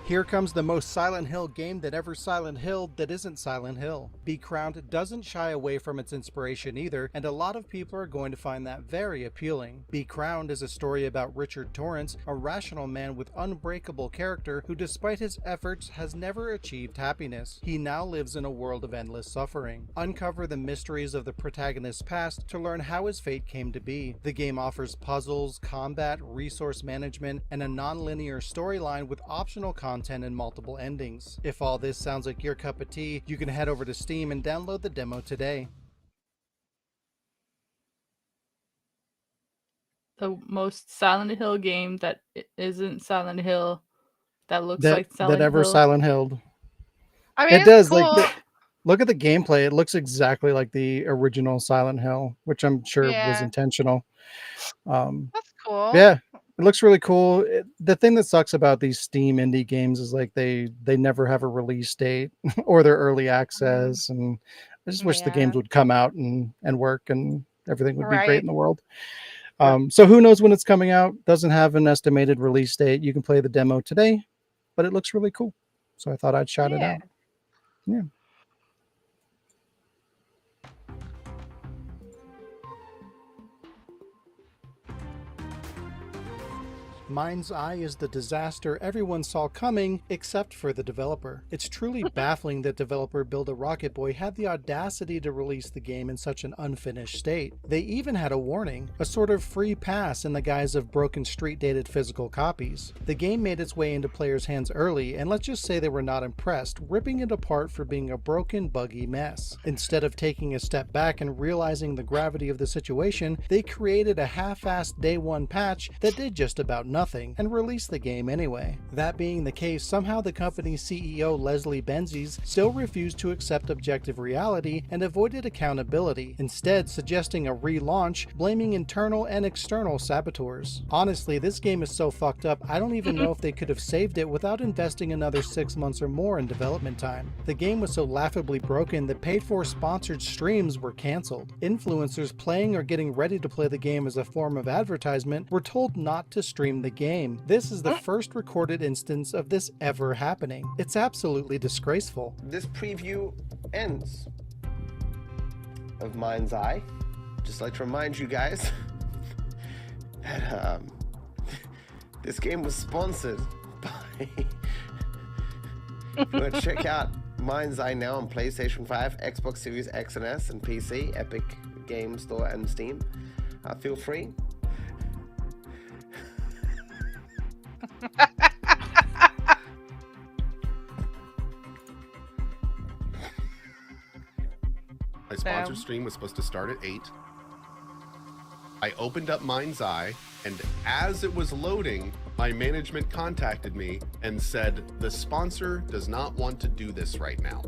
Here comes the most Silent Hill game that ever Silent Hill that isn't Silent Hill. Be Crowned doesn't shy away from its inspiration either, and a lot of people are going to find that very appealing. Be Crowned is a story about Richard Torrance, a rational man with unbreakable character who despite his efforts has never achieved happiness. He now lives in a world of endless suffering. Uncover the mysteries of the protagonist's past to learn how his fate came to be. The game offers puzzles, combat, resource management, and a non-linear storyline with optional content content and multiple endings. If all this sounds like your cup of tea, you can head over to Steam and download the demo today. The most Silent Hill game that isn't Silent Hill that looks That like Silent ever Hill. Silent Hill. I mean, It it's does. cool. Look at the gameplay. It looks exactly like the original Silent Hill, which I'm sure was Yeah. intentional. That's cool. Yeah, it looks really cool. The thing that sucks about these Steam indie games is like they never have a release date or they're early access, and I just wish the games Yeah. would come out and work and everything would be great Right. in the world. So who knows when it's coming out? Doesn't have an estimated release date. You can play the demo today, but it looks really cool. So I thought I'd shout it out. Yeah. Mind's Eye is the disaster everyone saw coming except for the developer. It's truly baffling that developer Build a Rocket Boy had the audacity to release the game in such an unfinished state. They even had a warning, a sort of free pass in the guise of broken street-dated physical copies. The game made its way into players' hands early, and let's just say they were not impressed, ripping it apart for being a broken, buggy mess. Instead of taking a step back and realizing the gravity of the situation, they created a half-assed day one patch that did just about nothing and released the game anyway. That being the case, somehow the company's CEO Leslie Benzies still refused to accept objective reality and avoided accountability, instead suggesting a relaunch, blaming internal and external saboteurs. Honestly, this game is so fucked up, I don't even know if they could have saved it without investing another 6 months or more in development time. The game was so laughably broken that paid-for sponsored streams were cancelled. Influencers playing or getting ready to play the game as a form of advertisement were told not to stream the game. This is the first recorded instance of this ever happening. It's absolutely disgraceful. This preview ends of Mind's Eye. Just like to remind you guys that this game was sponsored by if you want to check out Mind's Eye now on PlayStation 5, Xbox Series X and S, and PC, Epic Game Store, and Steam. Feel free. My sponsored stream was supposed to start at 8. I opened up Mind's Eye, and as it was loading, my management contacted me and said, the sponsor does not want to do this right now.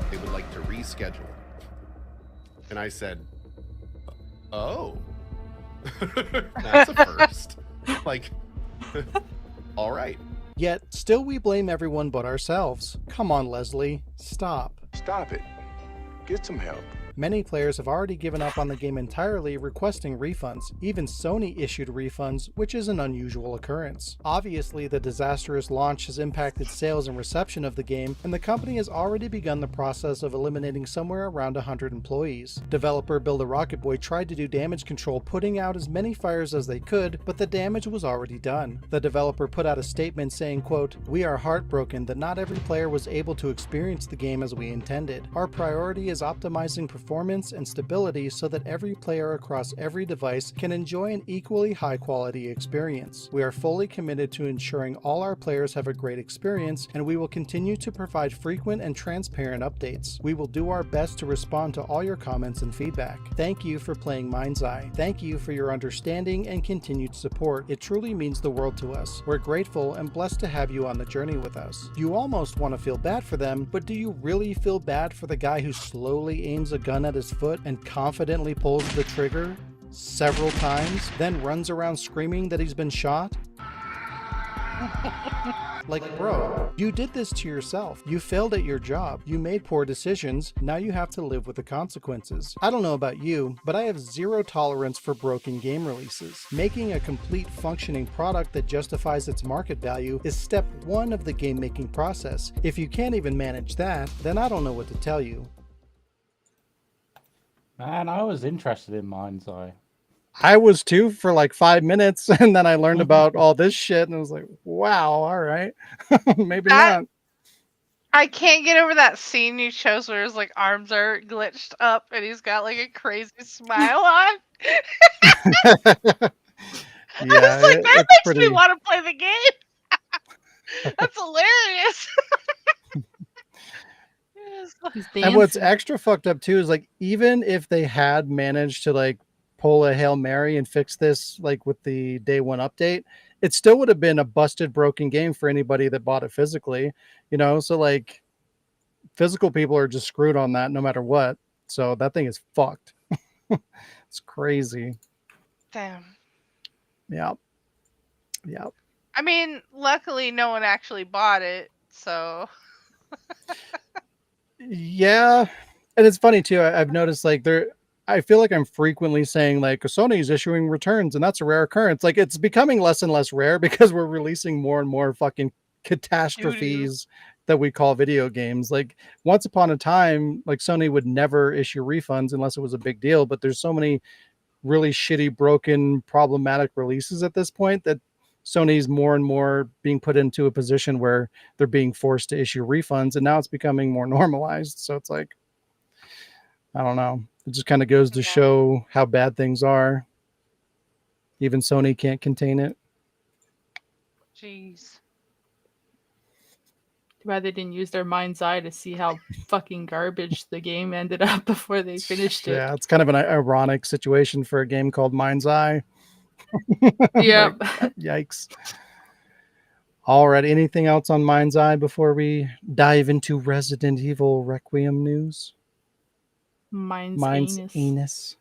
They would like to reschedule. And I said, oh, that's a first. Like, all right. Yet, still we blame everyone but ourselves. Come on, Leslie. Stop. Stop it. Get some help. Many players have already given up on the game entirely, requesting refunds. Even Sony issued refunds, which is an unusual occurrence. Obviously, the disastrous launch has impacted sales and reception of the game, and the company has already begun the process of eliminating somewhere around 100 employees. Developer Build a Rocket Boy tried to do damage control, putting out as many fires as they could, but the damage was already done. The developer put out a statement saying, quote, "We are heartbroken that not every player was able to experience the game as we intended. Our priority is optimizing performance and stability so that every player across every device can enjoy an equally high quality experience. We are fully committed to ensuring all our players have a great experience, and we will continue to provide frequent and transparent updates. We will do our best to respond to all your comments and feedback. Thank you for playing Mind's Eye. Thank you for your understanding and continued support. It truly means the world to us. We're grateful and blessed to have you on the journey with us." You almost want to feel bad for them, but do you really feel bad for the guy who slowly aims a gun at his foot and confidently pulls the trigger several times, then runs around screaming that he's been shot? Like, bro, you did this to yourself. You failed at your job. You made poor decisions. Now you have to live with the consequences. I don't know about you, but I have zero tolerance for broken game releases. Making a complete functioning product that justifies its market value is step one of the game making process. If you can't even manage that, then I don't know what to tell you. Man, I was interested in Mind's Eye. I was too for like 5 minutes, and then I learned about all this shit, and I was like, wow, all right. Maybe not. I can't get over that scene you chose where his like arms are glitched up and he's got like a crazy smile on. I was like, that makes me want to play the game. That's hilarious. He's And what's dancing. extra fucked up too is like even if they had managed to like pull a Hail Mary and fix this like with the day one update, it still would have been a busted broken game for anybody that bought it physically, you know? So like physical people are just screwed on that no matter what. So that thing is fucked. It's crazy. Damn. Yeah. Yeah. I mean, luckily no one actually bought it, so Yeah. And it's funny too. I've noticed like I feel like I'm frequently saying like Sony's issuing returns and that's a rare occurrence. Like it's becoming less and less rare because we're releasing more and more fucking catastrophes that we call video games. Like once upon a time, like Sony would never issue refunds unless it was a big deal. But there's so many really shitty, broken, problematic releases at this point that Sony's more and more being put into a position where they're being forced to issue refunds. And now it's becoming more normalized. So it's like, I don't know. It just kind of goes to show how bad things are. Even Sony can't contain it. jeez. Too bad they didn't use their mind's eye to see how fucking garbage the game ended up before they finished it. Yeah, it's kind of an ironic situation for a game called Mind's Eye. Yeah. Like, yikes. All right. Anything else on Mind's Eye before we dive into Resident Evil Requiem news? Mine's anus.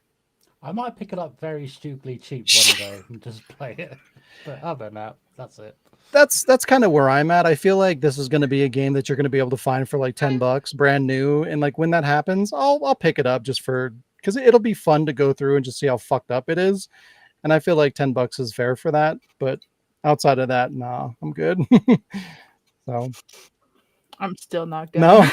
I might pick it up very stupidly cheap one day and just play it. But other than that, that's it. That's kind of where I'm at. I feel like this is going to be a game that you're going to be able to find for like $10 brand new. And like when that happens, I'll pick it up just because it'll be fun to go through and just see how fucked up it is. And I feel like $10 is fair for that. But outside of that, nah, I'm good. So I'm still not good. No,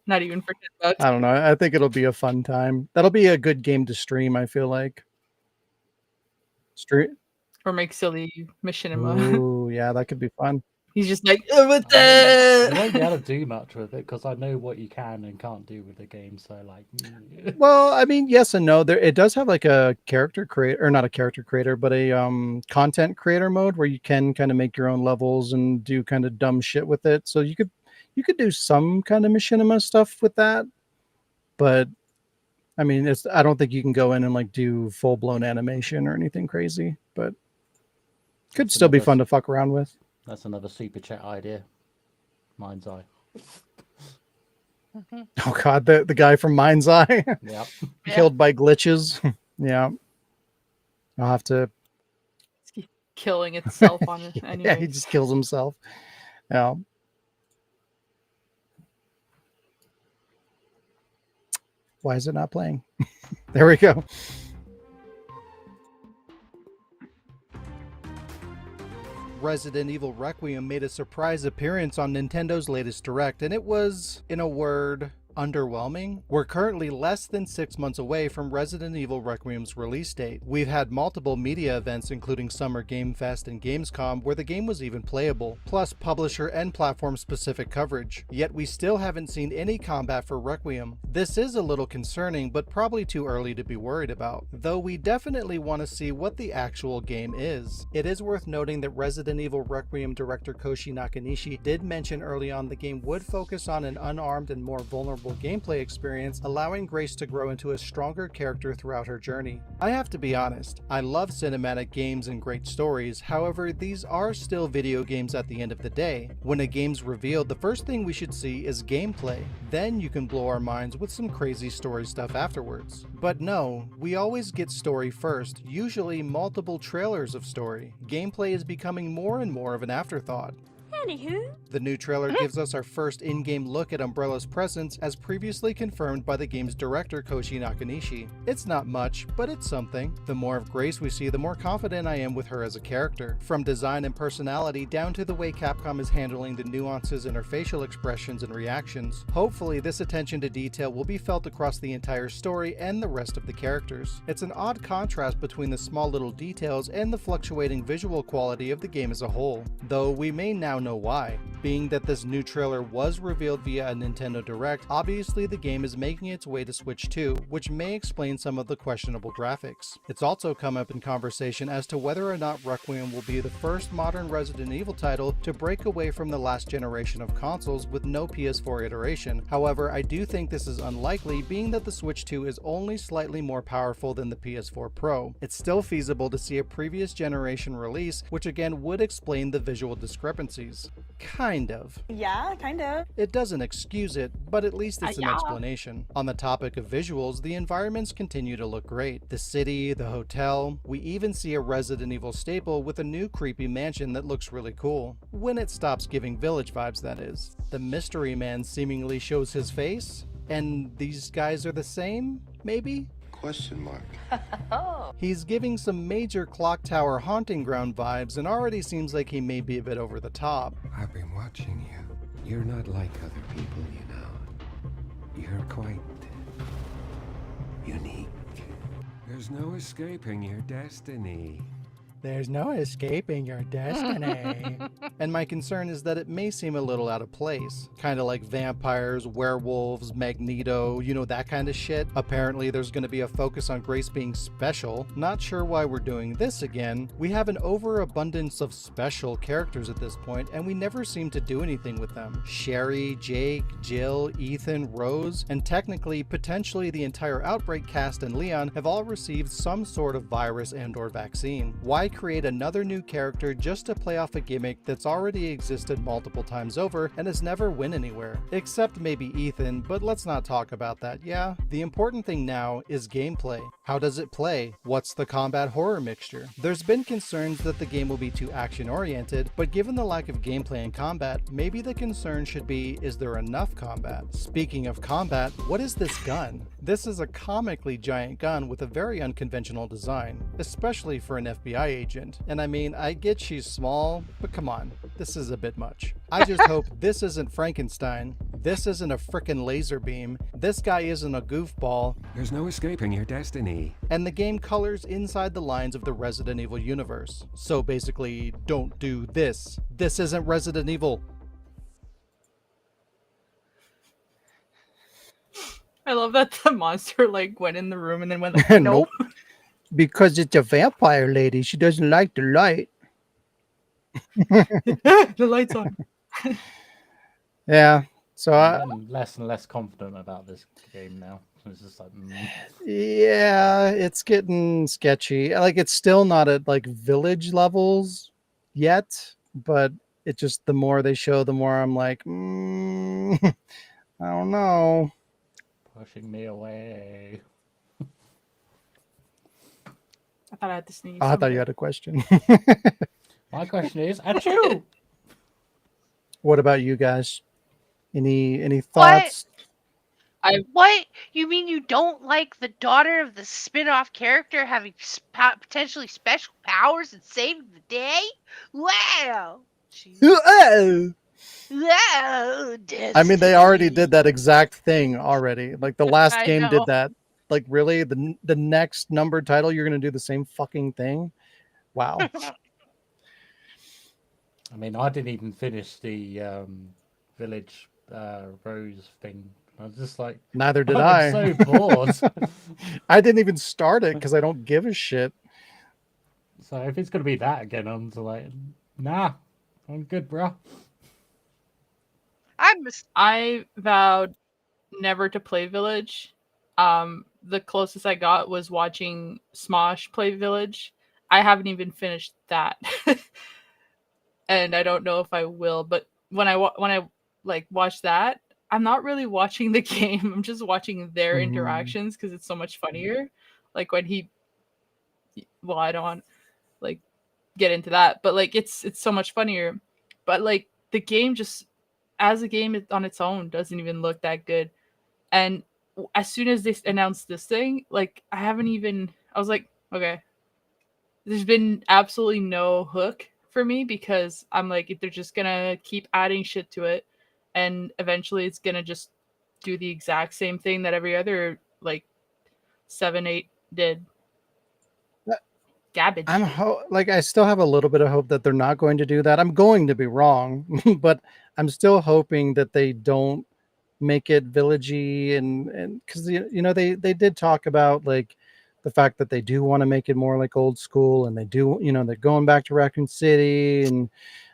not even for $10. I don't know. I think it'll be a fun time. That'll be a good game to stream. I feel like or make silly machinima. Ooh, yeah, that could be fun. He's just like, oh, what the? You won't be able to do much with it because I know what you can and can't do with the game. So like, well, I mean, yes and no. It does have like a character creator, or not a character creator, but a content creator mode where you can kind of make your own levels and do kind of dumb shit with it. So you could do some kind of machinima stuff with that, but I mean, I don't think you can go in and like do full blown animation or anything crazy, but could still be fun to fuck around with. That's another super chat idea. Mind's Eye. Oh god, the guy from Mind's Eye. Yep. Killed by glitches. Yeah. I'll have to killing itself on it anyway. Yeah, he just kills himself. Yeah. Why is it not playing? There we go. Resident Evil Requiem made a surprise appearance on Nintendo's latest Direct, and it was, in a word, underwhelming. We're currently less than 6 months away from Resident Evil Requiem's release date. We've had multiple media events including Summer Game Fest and Gamescom where the game was even playable, plus publisher and platform specific coverage. Yet we still haven't seen any combat for Requiem. This is a little concerning, but probably too early to be worried about, though we definitely want to see what the actual game is. It is worth noting that Resident Evil Requiem director Koshi Nakanishi did mention early on the game would focus on an unarmed and more vulnerable gameplay experience, allowing Grace to grow into a stronger character throughout her journey. I have to be honest, I love cinematic games and great stories, however these are still video games at the end of the day. When a game's revealed, the first thing we should see is gameplay. Then you can blow our minds with some crazy story stuff afterwards. But no, we always get story first, usually multiple trailers of story. Gameplay is becoming more and more of an afterthought. Anywho, the new trailer gives us our first in-game look at Umbrella's presence as previously confirmed by the game's director Koshi Nakanishi. It's not much, but it's something. The more of Grace we see, the more confident I am with her as a character. From design and personality down to the way Capcom is handling the nuances in her facial expressions and reactions. Hopefully this attention to detail will be felt across the entire story and the rest of the characters. It's an odd contrast between the small little details and the fluctuating visual quality of the game as a whole. Though we may now now know why. Being that this new trailer was revealed via a Nintendo Direct, obviously the game is making its way to Switch 2, which may explain some of the questionable graphics. It's also come up in conversation as to whether or not Requiem will be the first modern Resident Evil title to break away from the last generation of consoles with no PS4 iteration. However, I do think this is unlikely, being that the Switch 2 is only slightly more powerful than the PS4 Pro. It's still feasible to see a previous generation release, which again would explain the visual discrepancies. Kind of. Yeah, kind of. It doesn't excuse it, but at least it's an Yeah. explanation. On the topic of visuals, the environments continue to look great. The city, the hotel, we even see a Resident Evil staple with a new creepy mansion that looks really cool. When it stops giving Village vibes, that is. The mystery man seemingly shows his face, and these guys are the same, maybe? Question mark. He's giving some major clock tower haunting ground vibes and already seems like he may be a bit over the top. I've been watching you. You're not like other people, you know. You're quite unique. There's no escaping your destiny. There's no escaping your destiny. And my concern is that it may seem a little out of place. Kind of like vampires, werewolves, Magneto, you know, that kind of shit. Apparently there's going to be a focus on Grace being special. Not sure why we're doing this again. We have an overabundance of special characters at this point, and we never seem to do anything with them. Sherry, Jake, Jill, Ethan, Rose, and technically, potentially the entire Outbreak cast and Leon have all received some sort of virus and/or vaccine. Why create another new character just to play off a gimmick that's already existed multiple times over and has never went anywhere? Except maybe Ethan, but let's not talk about that, yeah? The important thing now is gameplay. How does it play? What's the combat horror mixture? There's been concerns that the game will be too action-oriented, but given the lack of gameplay and combat, maybe the concern should be, is there enough combat? Speaking of combat, what is this gun? This is a comically giant gun with a very unconventional design, especially for an FBI agent. And I mean, I get she's small, but come on, this is a bit much. I just hope this isn't Frankenstein, this isn't a frickin' laser beam, this guy isn't a goofball. There's no escaping your destiny. And the game colors inside the lines of the Resident Evil universe. So basically, don't do this. This isn't Resident Evil. I love that the monster like went in the room and then went like, nope. Because it's a vampire lady. She doesn't like the light. The light's on. Yeah. So I'm less and less confident about this game now. It's just like, yeah, it's getting sketchy. Like, it's still not at like Village levels yet, but it just, the more they show, the more I'm like, I don't know. pushing me away. I thought I had to sneeze. Oh, I thought you had a question. My question is, achoo! What about you guys? Any thoughts? What? You mean you don't like the daughter of the spin-off character having potentially special powers and saving the day? Wow! Wow! I mean, they already did that exact thing already. Like, the last I game know. did that. Like, really? The next numbered title, you're going to do the same fucking thing? Wow. I mean, I didn't even finish the Village Rose thing. I was just like, Neither did I'm so bored. I didn't even start it because I don't give a shit. So if it's going to be that again, I'm just like, nah, I'm good, bro. I vowed never to play Village. The closest I got was watching Smosh play Village. I haven't even finished that. And I don't know if I will, but when I like watch that, I'm not really watching the game. I'm just watching their interactions because it's so much funnier. Like when well, I don't want like get into that, but like it's so much funnier. But like the game just as a game on its own doesn't even look that good. And as soon as they announced this thing, like I was like, okay, there's been absolutely no hook for me because I'm like, if they're just gonna keep adding shit to it, and eventually it's gonna just do the exact same thing that every other like 7, 8 did. garbage. I still have a little bit of hope that they're not going to do that. I'm going to be wrong, but I'm still hoping that they don't make it villagey and because they did talk about like the fact that they do want to make it more like old school, and they do, they're going back to Raccoon City, and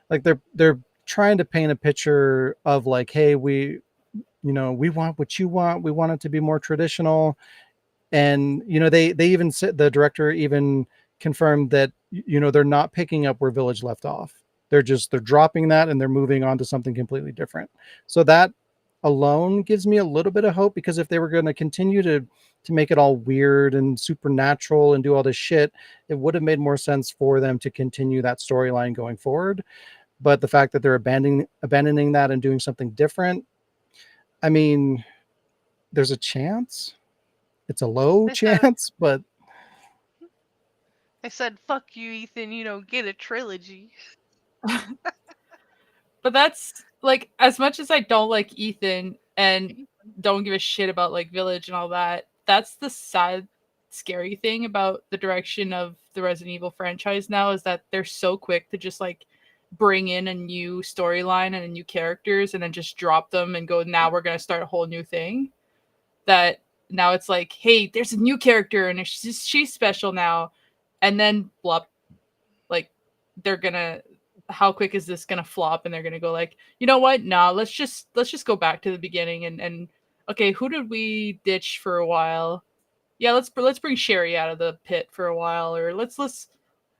like they're trying to paint a picture of like, hey, we want what you want. We want it to be more traditional. And they even said, the director even confirmed that they're not picking up where Village left off. They're dropping that and they're moving on to something completely different. So that alone gives me a little bit of hope, because if they were going to continue to make it all weird and supernatural and do all this shit, it would have made more sense for them to continue that storyline going forward. But the fact that they're abandoning that and doing something different, I mean, there's a chance. It's a low chance, but I said, "Fuck you, Ethan. You don't get a trilogy." But that's like, as much as I don't like Ethan and don't give a shit about like Village and all that, that's the sad, scary thing about the direction of the Resident Evil franchise now, is that they're so quick to just like bring in a new storyline and a new characters and then just drop them and go, now we're going to start a whole new thing. That now it's like, hey, there's a new character and she's special now. And then blup, like they're going to, how quick is this gonna flop? And they're gonna go like, you know what? No, let's just go back to the beginning and okay, who did we ditch for a while? Yeah, let's bring Sherry out of the pit for a while, or let's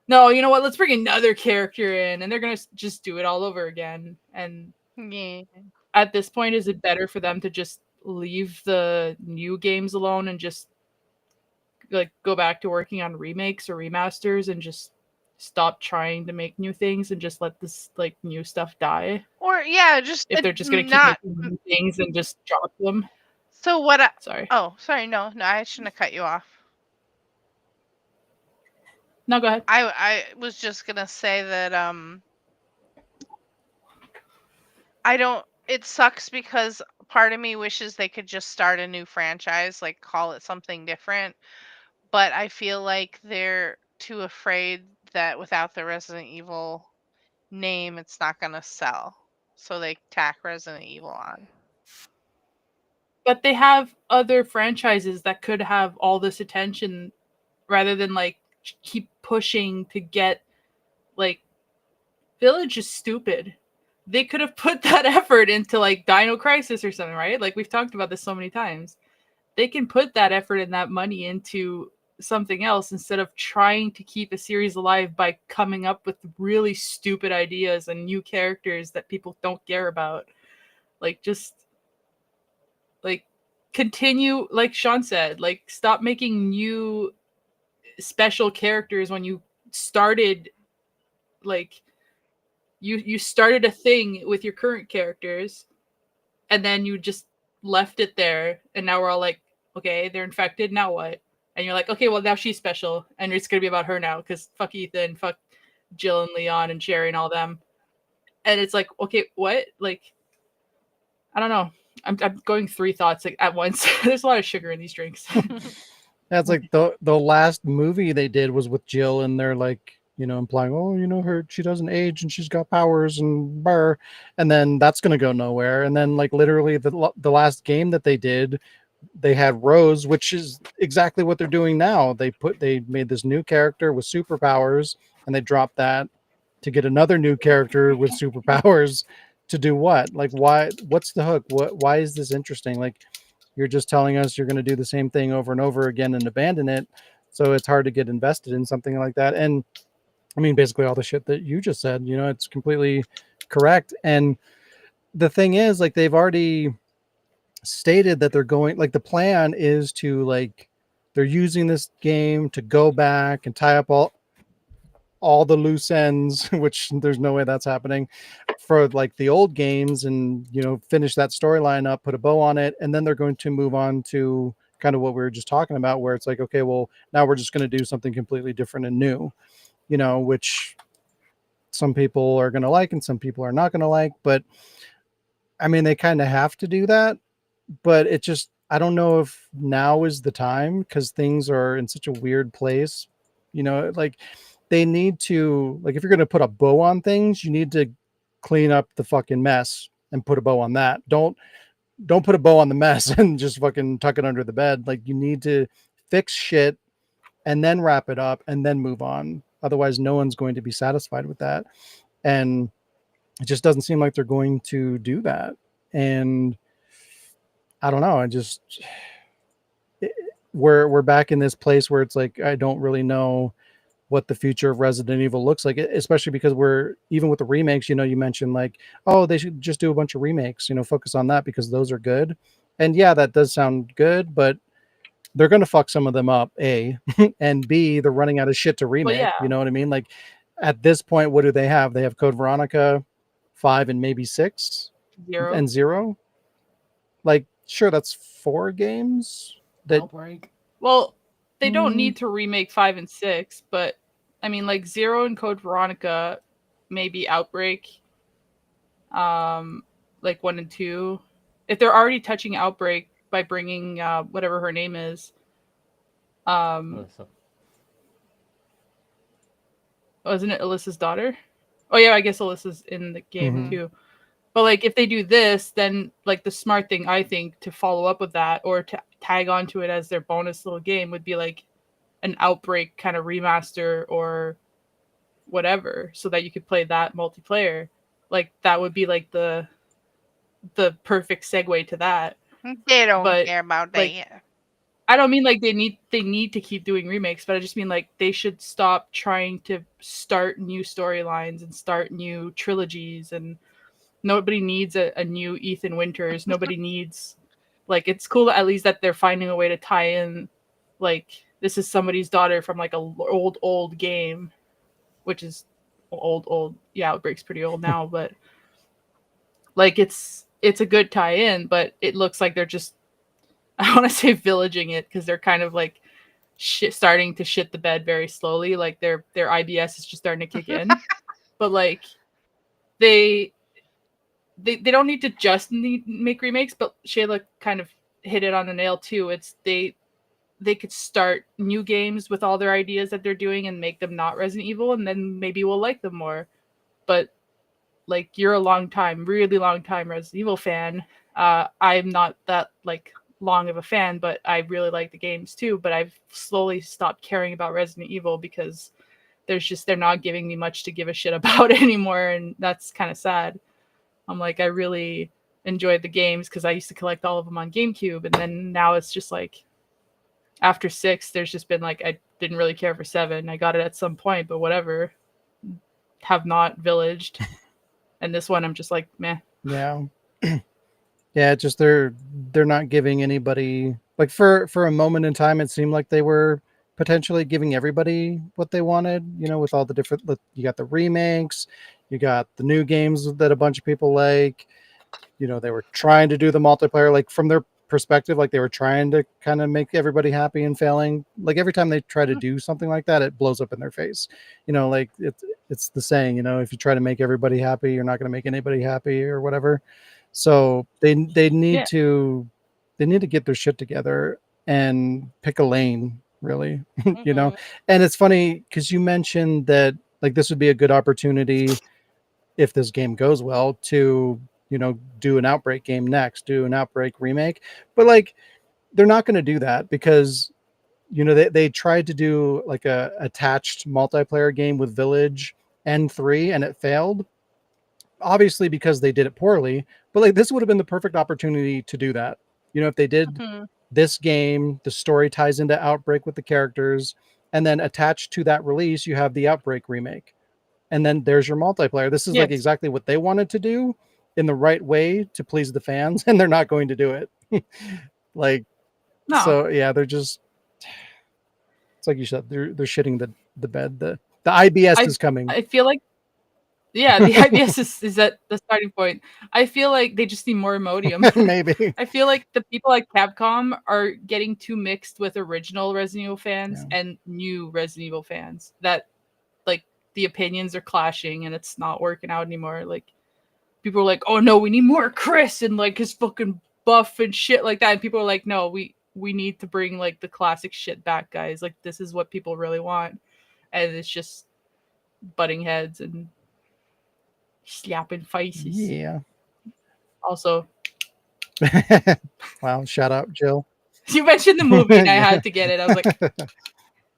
no, you know what? Let's bring another character in, and they're gonna just do it all over again. And yeah, at this point, is it better for them to just leave the new games alone and just like go back to working on remakes or remasters and just stop trying to make new things and just let this like new stuff die? Or yeah, just if they're just gonna keep not making new things and just drop them. So what? Sorry. Oh, sorry. No, I shouldn't have cut you off. No, go ahead. I was just gonna say that I don't. It sucks because part of me wishes they could just start a new franchise, like call it something different. But I feel like they're too afraid that without the Resident Evil name, it's not gonna sell. So they tack Resident Evil on. But they have other franchises that could have all this attention rather than like keep pushing to get like Village is stupid. They could have put that effort into like Dino Crisis or something, right? Like we've talked about this so many times. They can put that effort and that money into something else instead of trying to keep a series alive by coming up with really stupid ideas and new characters that people don't care about. Like just like continue, like Sean said, like stop making new special characters when you started like you started a thing with your current characters and then you just left it there, and now we're all like, okay, they're infected, now what? And you're like, okay, well now she's special and it's gonna be about her now because fuck Ethan, fuck Jill and Leon and Sherry and all them. And it's like, okay, what? Like I don't know. I'm going three thoughts like at once. There's a lot of sugar in these drinks. That's like the last movie they did was with Jill, and they're like, implying, oh, she doesn't age and she's got powers and burr, and then that's gonna go nowhere. And then like literally the last game that they did, they had Rose, which is exactly what they're doing now. They made this new character with superpowers, and they dropped that to get another new character with superpowers to do what? Like why? What's the hook? Why is this interesting? Like you're just telling us you're going to do the same thing over and over again and abandon it. So it's hard to get invested in something like that. And I mean, basically all the shit that you just said, it's completely correct. And the thing is, like, they've already stated that they're going, like, the plan is to, like, they're using this game to go back and tie up all the loose ends, which there's no way that's happening, for like the old games, and finish that storyline up, put a bow on it, and then they're going to move on to kind of what we were just talking about, where it's like, okay, well now we're just going to do something completely different and new, which some people are going to like and some people are not going to like. But I mean, they kind of have to do that, but it just, I don't know if now is the time, because things are in such a weird place You know, like they need to, like, if you're going to put a bow on things, you need to clean up the fucking mess and put a bow on that. Don't put a bow on the mess and just fucking tuck it under the bed. Like, you need to fix shit and then wrap it up and then move on. Otherwise, no one's going to be satisfied with that. And it just doesn't seem like they're going to do that. And I don't know. We're back in this place where it's like, I don't really know what the future of Resident Evil looks like, especially because we're, even with the remakes, you know, you mentioned like, oh, they should just do a bunch of remakes, you know, focus on that because those are good. And yeah, that does sound good, but they're going to fuck some of them up, A, and B, they're running out of shit to remake. yeah. You know what I mean? Like, at this point, what do they have? They have Code Veronica 5 and maybe 6 0 and 0. Like, sure, that's 4 games. That Outbreak. Well, they don't need to remake 5 and 6, but I mean, like 0 and Code Veronica, maybe Outbreak, like 1 and 2. If they're already touching Outbreak by bringing whatever her name is, Alyssa. wasn't it Alyssa's daughter? Oh yeah, I guess Alyssa's in the game too. But like, if they do this, then like the smart thing, I think, to follow up with that or to tag onto it as their bonus little game would be like an Outbreak kind of remaster or whatever, so that you could play that multiplayer. Like, that would be like the perfect segue to that. They don't But, care about like, that. I don't mean like they need to keep doing remakes, but I just mean like they should stop trying to start new storylines and start new trilogies. And nobody needs a new Ethan Winters. Nobody needs, like, it's cool at least that they're finding a way to tie in, like, this is somebody's daughter from like a old game, which is old. Yeah, Outbreak's pretty old now, but like it's a good tie in, but it looks like they're just, I want to say villaging it, because they're kind of like starting to shit the bed very slowly. Like their IBS is just starting to kick in. But like they don't need to just make remakes, but Shayla kind of hit it on the nail too. It's they could start new games with all their ideas that they're doing and make them not Resident Evil, and then maybe we'll like them more. But like, you're a really long time Resident Evil fan. I'm not that like long of a fan, but I really like the games too. But I've slowly stopped caring about Resident Evil because they're not giving me much to give a shit about anymore, and that's kind of sad. I'm like, I really enjoyed the games because I used to collect all of them on GameCube, and then now it's just like, after 6, there's just been like, I didn't really care for 7. I got it at some point, but whatever. Have not villaged. And this one, I'm just like, meh. Yeah. Yeah, just they're not giving anybody, like, for a moment in time, it seemed like they were potentially giving everybody what they wanted, you know, with all the different, you got the remakes, you got the new games that a bunch of people like, you know, they were trying to do the multiplayer, like, from their perspective, like they were trying to kind of make everybody happy and failing. Like, every time they try to do something like that, it blows up in their face. You know, like it's the saying, you know, if you try to make everybody happy, you're not going to make anybody happy or whatever. So they need to get their shit together and pick a lane, really. You know. And it's funny because you mentioned that, like, this would be a good opportunity if this game goes well to, you know, do an Outbreak game next, do an Outbreak remake. But like, they're not going to do that because, you know, they tried to do like a attached multiplayer game with Village and 3, and it failed, obviously because they did it poorly. But like, this would have been the perfect opportunity to do that. You know, if they did this game, the story ties into Outbreak with the characters, and then attached to that release, you have the Outbreak remake. And then there's your multiplayer. This is like exactly what they wanted to do in the right way to please the fans, and they're not going to do it. Like, no. So yeah, they're just, it's like you said, they're shitting the bed. The IBS is coming. I feel like, yeah, the IBS is at the starting point. I feel like they just need more Imodium. Maybe. I feel like the people at Capcom are getting too mixed with original Resident Evil fans and new Resident Evil fans, that like the opinions are clashing and it's not working out anymore. Like, people are like, oh no, we need more Chris and like his fucking buff and shit like that. And people are like, no, we need to bring like the classic shit back, guys. Like, this is what people really want. and it's just butting heads and slapping faces. Yeah. Also, wow, shout out, Jill. you mentioned the movie, and I Yeah. had to get it. I was like,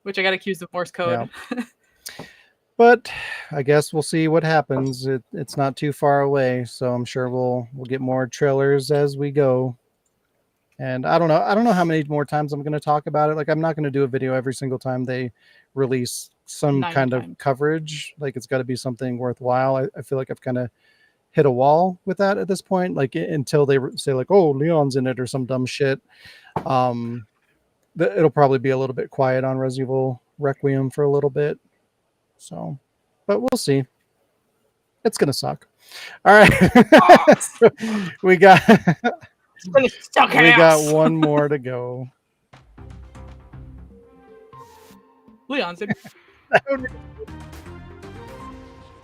which I got accused of Morse code. Yeah. But I guess we'll see what happens. It's not too far away, so I'm sure we'll get more trailers as we go. And I don't know how many more times I'm going to talk about it. Like, I'm not going to do a video every single time they release some 9 kind times. of coverage. Like, it's got to be something worthwhile. I feel like I've kind of hit a wall with that at this point. Like, until they say like, "Oh, Leon's in it" or some dumb shit. It'll probably be a little bit quiet on Resident Evil Requiem for a little bit. So, but we'll see. It's gonna suck. All right, we got one more to go. Leon's in.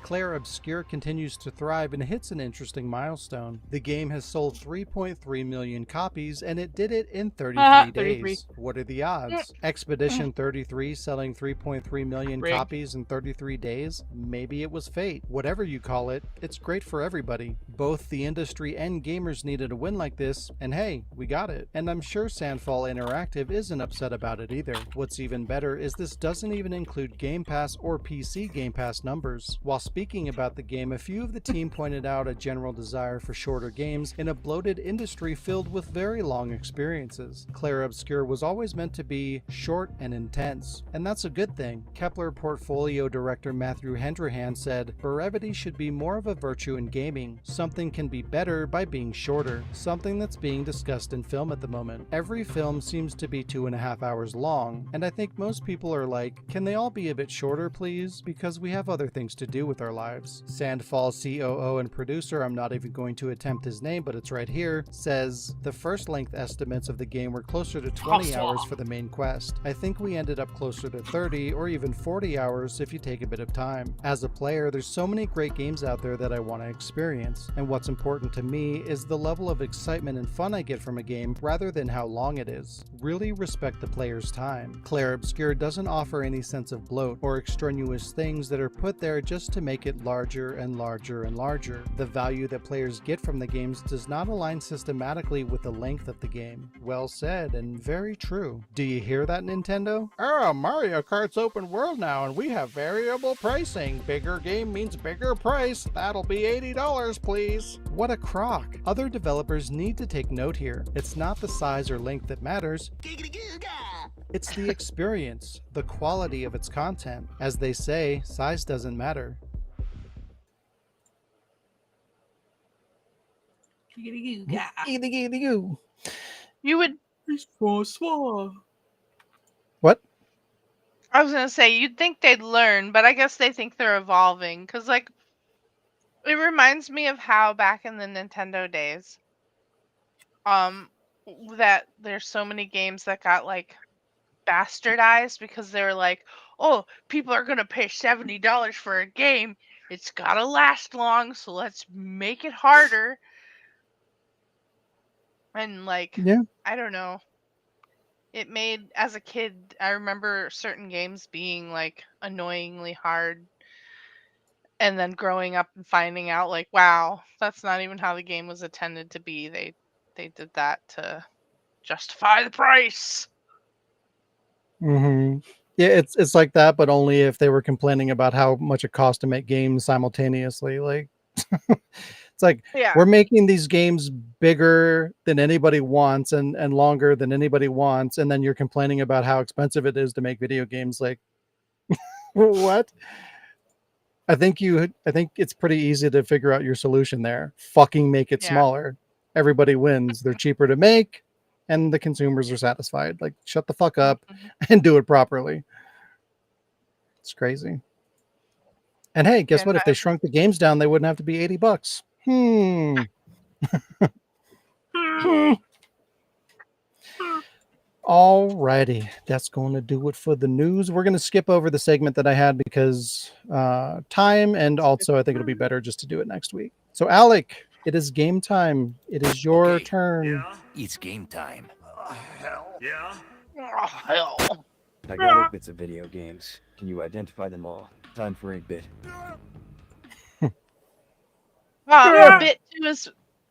Claire Obscure continues to thrive and hits an interesting milestone. The game has sold 3.3 million copies, and it did it in 33 days. What are the odds? Expedition 33 selling 3.3 million copies in 33 days? Maybe it was fate. Whatever you call it, it's great for everybody. Both the industry and gamers needed a win like this, and hey, we got it. And I'm sure Sandfall Interactive isn't upset about it either. What's even better is this doesn't even include Game Pass or PC Game Pass numbers. While speaking about the game, a few of the team pointed out a general desire for shorter games in a bloated industry filled with very long experiences. Claire Obscure was always meant to be short and intense, and that's a good thing. Kepler portfolio director Matthew Hendrahan said, "Brevity should be more of a virtue in gaming. Something can be better by being shorter, something that's being discussed in film at the moment. Every film seems to be 2.5 hours long, and I think most people are like, can they all be a bit shorter, please? Because we have other things to do with our lives." Sandfall COO and producer, I'm not even going to attempt his name, but it's right here, says, "The first length estimates of the game were closer to 20 hours for the main quest. I think we ended up closer to 30 or even 40 hours if you take a bit of time. As a player, there's so many great games out there that I want to experience, and what's important to me is the level of excitement and fun I get from a game rather than how long it is. Really respect the player's time." Claire Obscure doesn't offer any sense of bloat or extraneous things that are put there just to make it larger and larger and larger. The value that players get from the games does not align systematically with the length of the game. Well said, and very true. Do you hear that, Nintendo? Oh, Mario Kart's open world now, and we have variable pricing. Bigger game means bigger price. That'll be $80, please. What a crock. Other developers need to take note here. It's not the size or length that matters. It's the experience, the quality of its content. As they say, size doesn't matter. You would. What? I was gonna say you'd think they'd learn, but I guess they think they're evolving. Cause like, it reminds me of how back in the Nintendo days, that there's so many games that got like bastardized because they were like, oh, people are gonna pay $70 for a game. It's gotta last long, so let's make it harder. And like, yeah. I don't know. It made, as a kid, I remember certain games being like annoyingly hard. And then growing up and finding out like, wow, that's not even how the game was intended to be. They did that to justify the price. Mm-hmm. Yeah, it's like that, but only if they were complaining about how much it costs to make games simultaneously. Like, it's like, Yeah. we're making these games bigger than anybody wants and longer than anybody wants, and then you're complaining about how expensive it is to make video games. Like, what? I think it's pretty easy to figure out your solution there. Fucking make it smaller. Everybody wins. They're cheaper to make, and the consumers are satisfied. Like, shut the fuck up and do it properly. It's crazy. And hey, guess what? If they shrunk the games down, they wouldn't have to be $80. Alrighty, that's going to do it for the news. We're going to skip over the segment that I had because time, and also I think it'll be better just to do it next week. So Alec, it is game time. It is your turn. It's game time. Hell. Yeah? Oh, hell. I got 8 bits of video games. Can you identify them all? Time for 8-bit.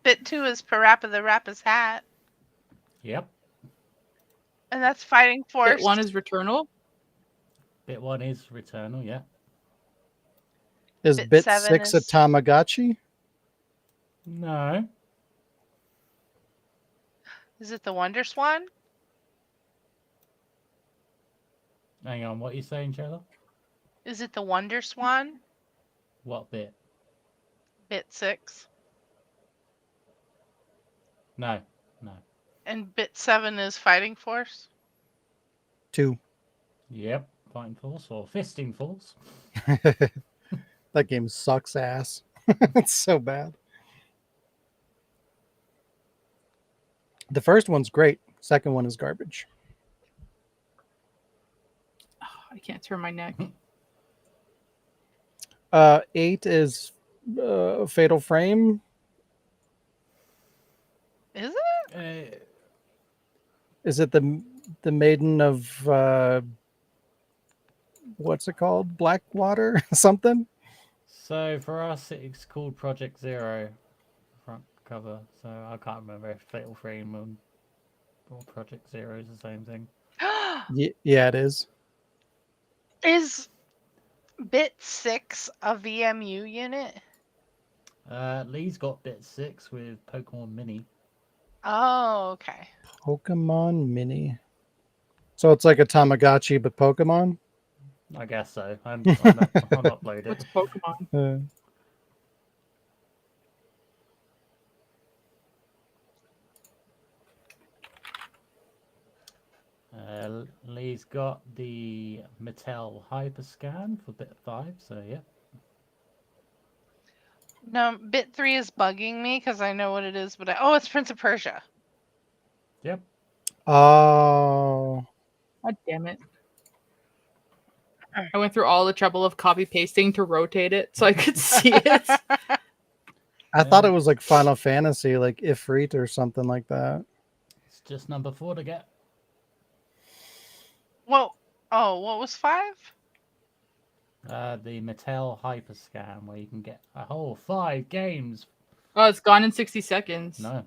Bit two is Parappa the Rappa's hat. Yep. And that's Fighting Force. Bit 1 is Returnal. Bit 1 is Returnal, yeah. Is Bit 6 a Tamagotchi? No. Is it the Wonder Swan? Hang on, what are you saying, Jayla? Is it the Wonder Swan? What bit? Bit 6. No. And Bit 7 is Fighting Force? 2. Yep, Fighting Force or Fisting Force. That game sucks ass. It's so bad. The first one's great. Second one is garbage. Oh, I can't turn my neck. 8 is Fatal Frame. Is it? Is it the Maiden of what's it called? Blackwater something? So for us, it's called Project Zero front cover. So I can't remember if Fatal Frame or Project Zero is the same thing. Yeah, it is. Is Bit 6 a VMU unit? Lee's got Bit 6 with Pokemon Mini. Oh, okay. Pokemon Mini. So it's like a Tamagotchi, but Pokemon? I guess so. I'm uploaded. What's Pokemon? Lee's got the Mattel Hyperscan for Bit 5, so yeah. No, Bit 3 is bugging me because I know what it is, but oh, it's Prince of Persia. Yep. Oh. God damn it. I went through all the trouble of copy pasting to rotate it so I could see it. I thought it was like Final Fantasy, like Ifrit or something like that. It's just number 4 to get. Well, what was 5? The Mattel Hyperscan, where you can get a whole 5 games. Oh, it's gone in 60 seconds. No.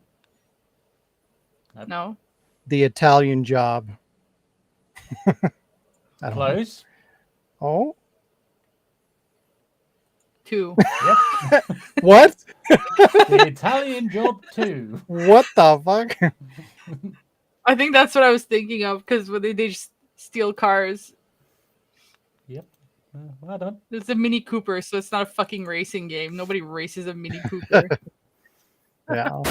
Nope. No. The Italian Job. Close. Oh. 2. Yep. What? The Italian Job 2. What the fuck? I think that's what I was thinking of because when they just steal cars. Yep. Well done. It's a Mini Cooper, so it's not a fucking racing game. Nobody races a Mini Cooper. Yeah.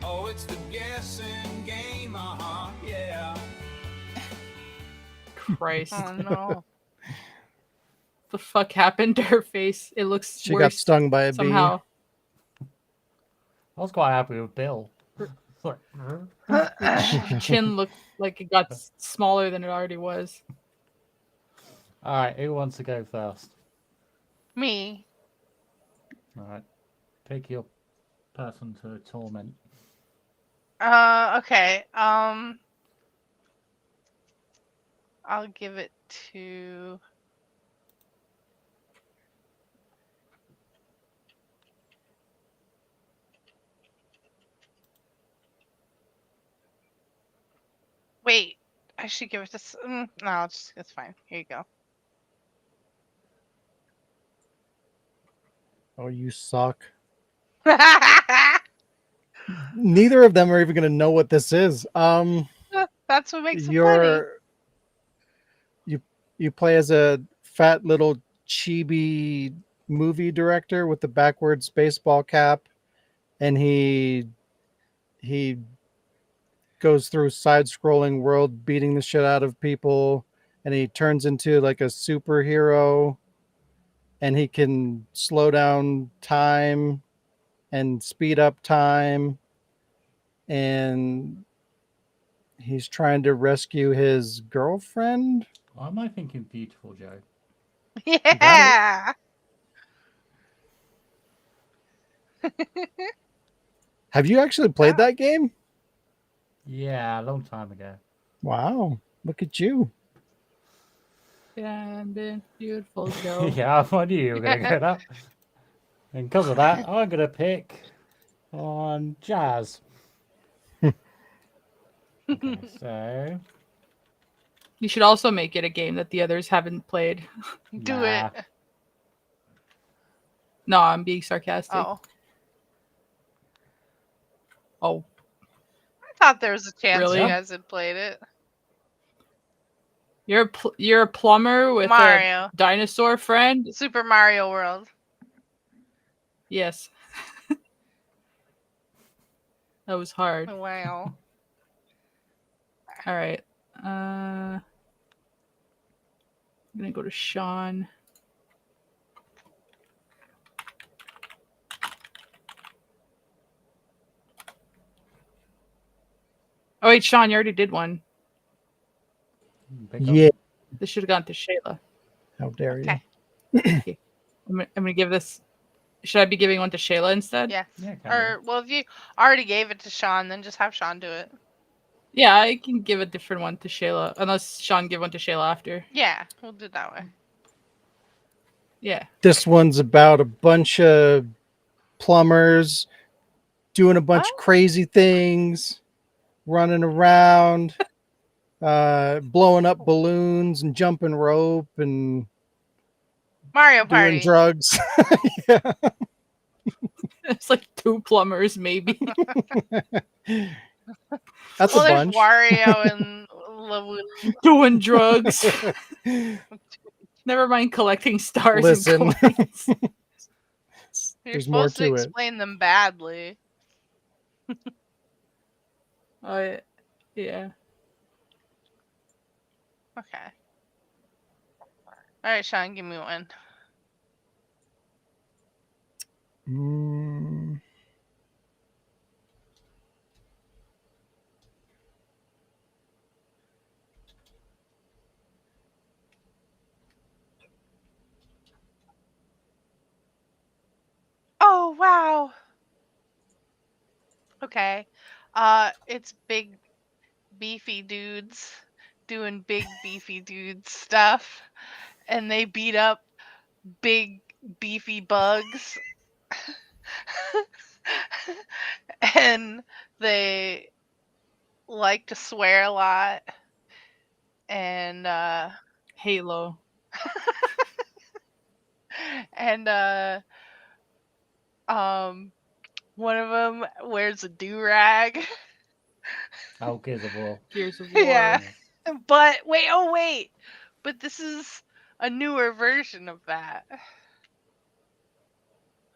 Oh, it's the guessing game, yeah. Christ. Oh no. The fuck happened to her face? It looks She worse got stung by a somehow. I was quite happy with Bill. Her chin looked like it got smaller than it already was. Alright, who wants to go first? Me. Alright. Pick your person to torment. Okay. I'll give it to. Wait, I should give it to. No, it's fine. Here you go. Oh, you suck. Neither of them are even going to know what this is. That's what makes it funny. You play as a fat little chibi movie director with the backwards baseball cap, and he goes through side-scrolling world beating the shit out of people, and he turns into like a superhero, and he can slow down time and speed up time, and he's trying to rescue his girlfriend. Why am I thinking Beautiful Joe? Yeah. Have you actually played that game? Yeah, a long time ago. Wow, look at you. And then beautiful Joe. Yeah, I knew you were going to go that. And because of that, I'm going to pick on Jazz. Okay, so You should also make it a game that the others haven't played. Do it. No, I'm being sarcastic. Oh. Oh, I thought there was a chance Really? you guys had played it. you're a plumber with Mario. a dinosaur friend? Super Mario World. Yes. That was hard. Wow. All right. I'm gonna go to Sean. Oh wait, Sean, you already did one. Yeah. This should have gone to Shayla. How dare you? Okay. I'm gonna give this. Should I be giving one to Shayla instead? Yes. Yeah, Or, well, if you already gave it to Sean, then just have Sean do it. Yeah, I can give a different one to Shayla, unless Sean give one to Shayla after. Yeah, we'll do it that way. Yeah. This one's about a bunch of plumbers doing a bunch of crazy things, running around, blowing up balloons and jumping rope and Mario Party. doing drugs. It's like 2 plumbers, maybe. That's well, a there's bunch. Wario and Luigi. Doing drugs. Never mind collecting stars Listen. and coins. You're There's more supposed to to it. explain them badly. Oh, yeah. Okay. All right, Sean, give me one. Oh, wow. Okay. It's big, beefy dudes doing big, beefy dude stuff. And they beat up big, beefy bugs. And they like to swear a lot. And, Halo. and, one of them wears a do-rag. Oh, Gears of War. Gears of War. Yeah. But wait. But this is a newer version of that.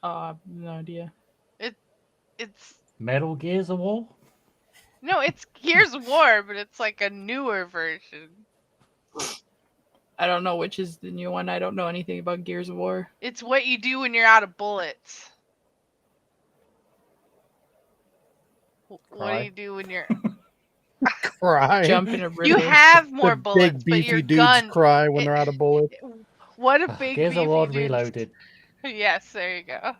No idea. It's Metal Gears of War? no, it's Gears of War, but it's like a newer version. I don't know which is the new one. I don't know anything about Gears of War. It's what you do when you're out of bullets. What do you do when you're Cry. Jump in a river. You have more The bullets, big beefy but your dudes gun cry when they're out of bullets. What a big Gears of beefy War dudes- Reloaded. Yes, there you go.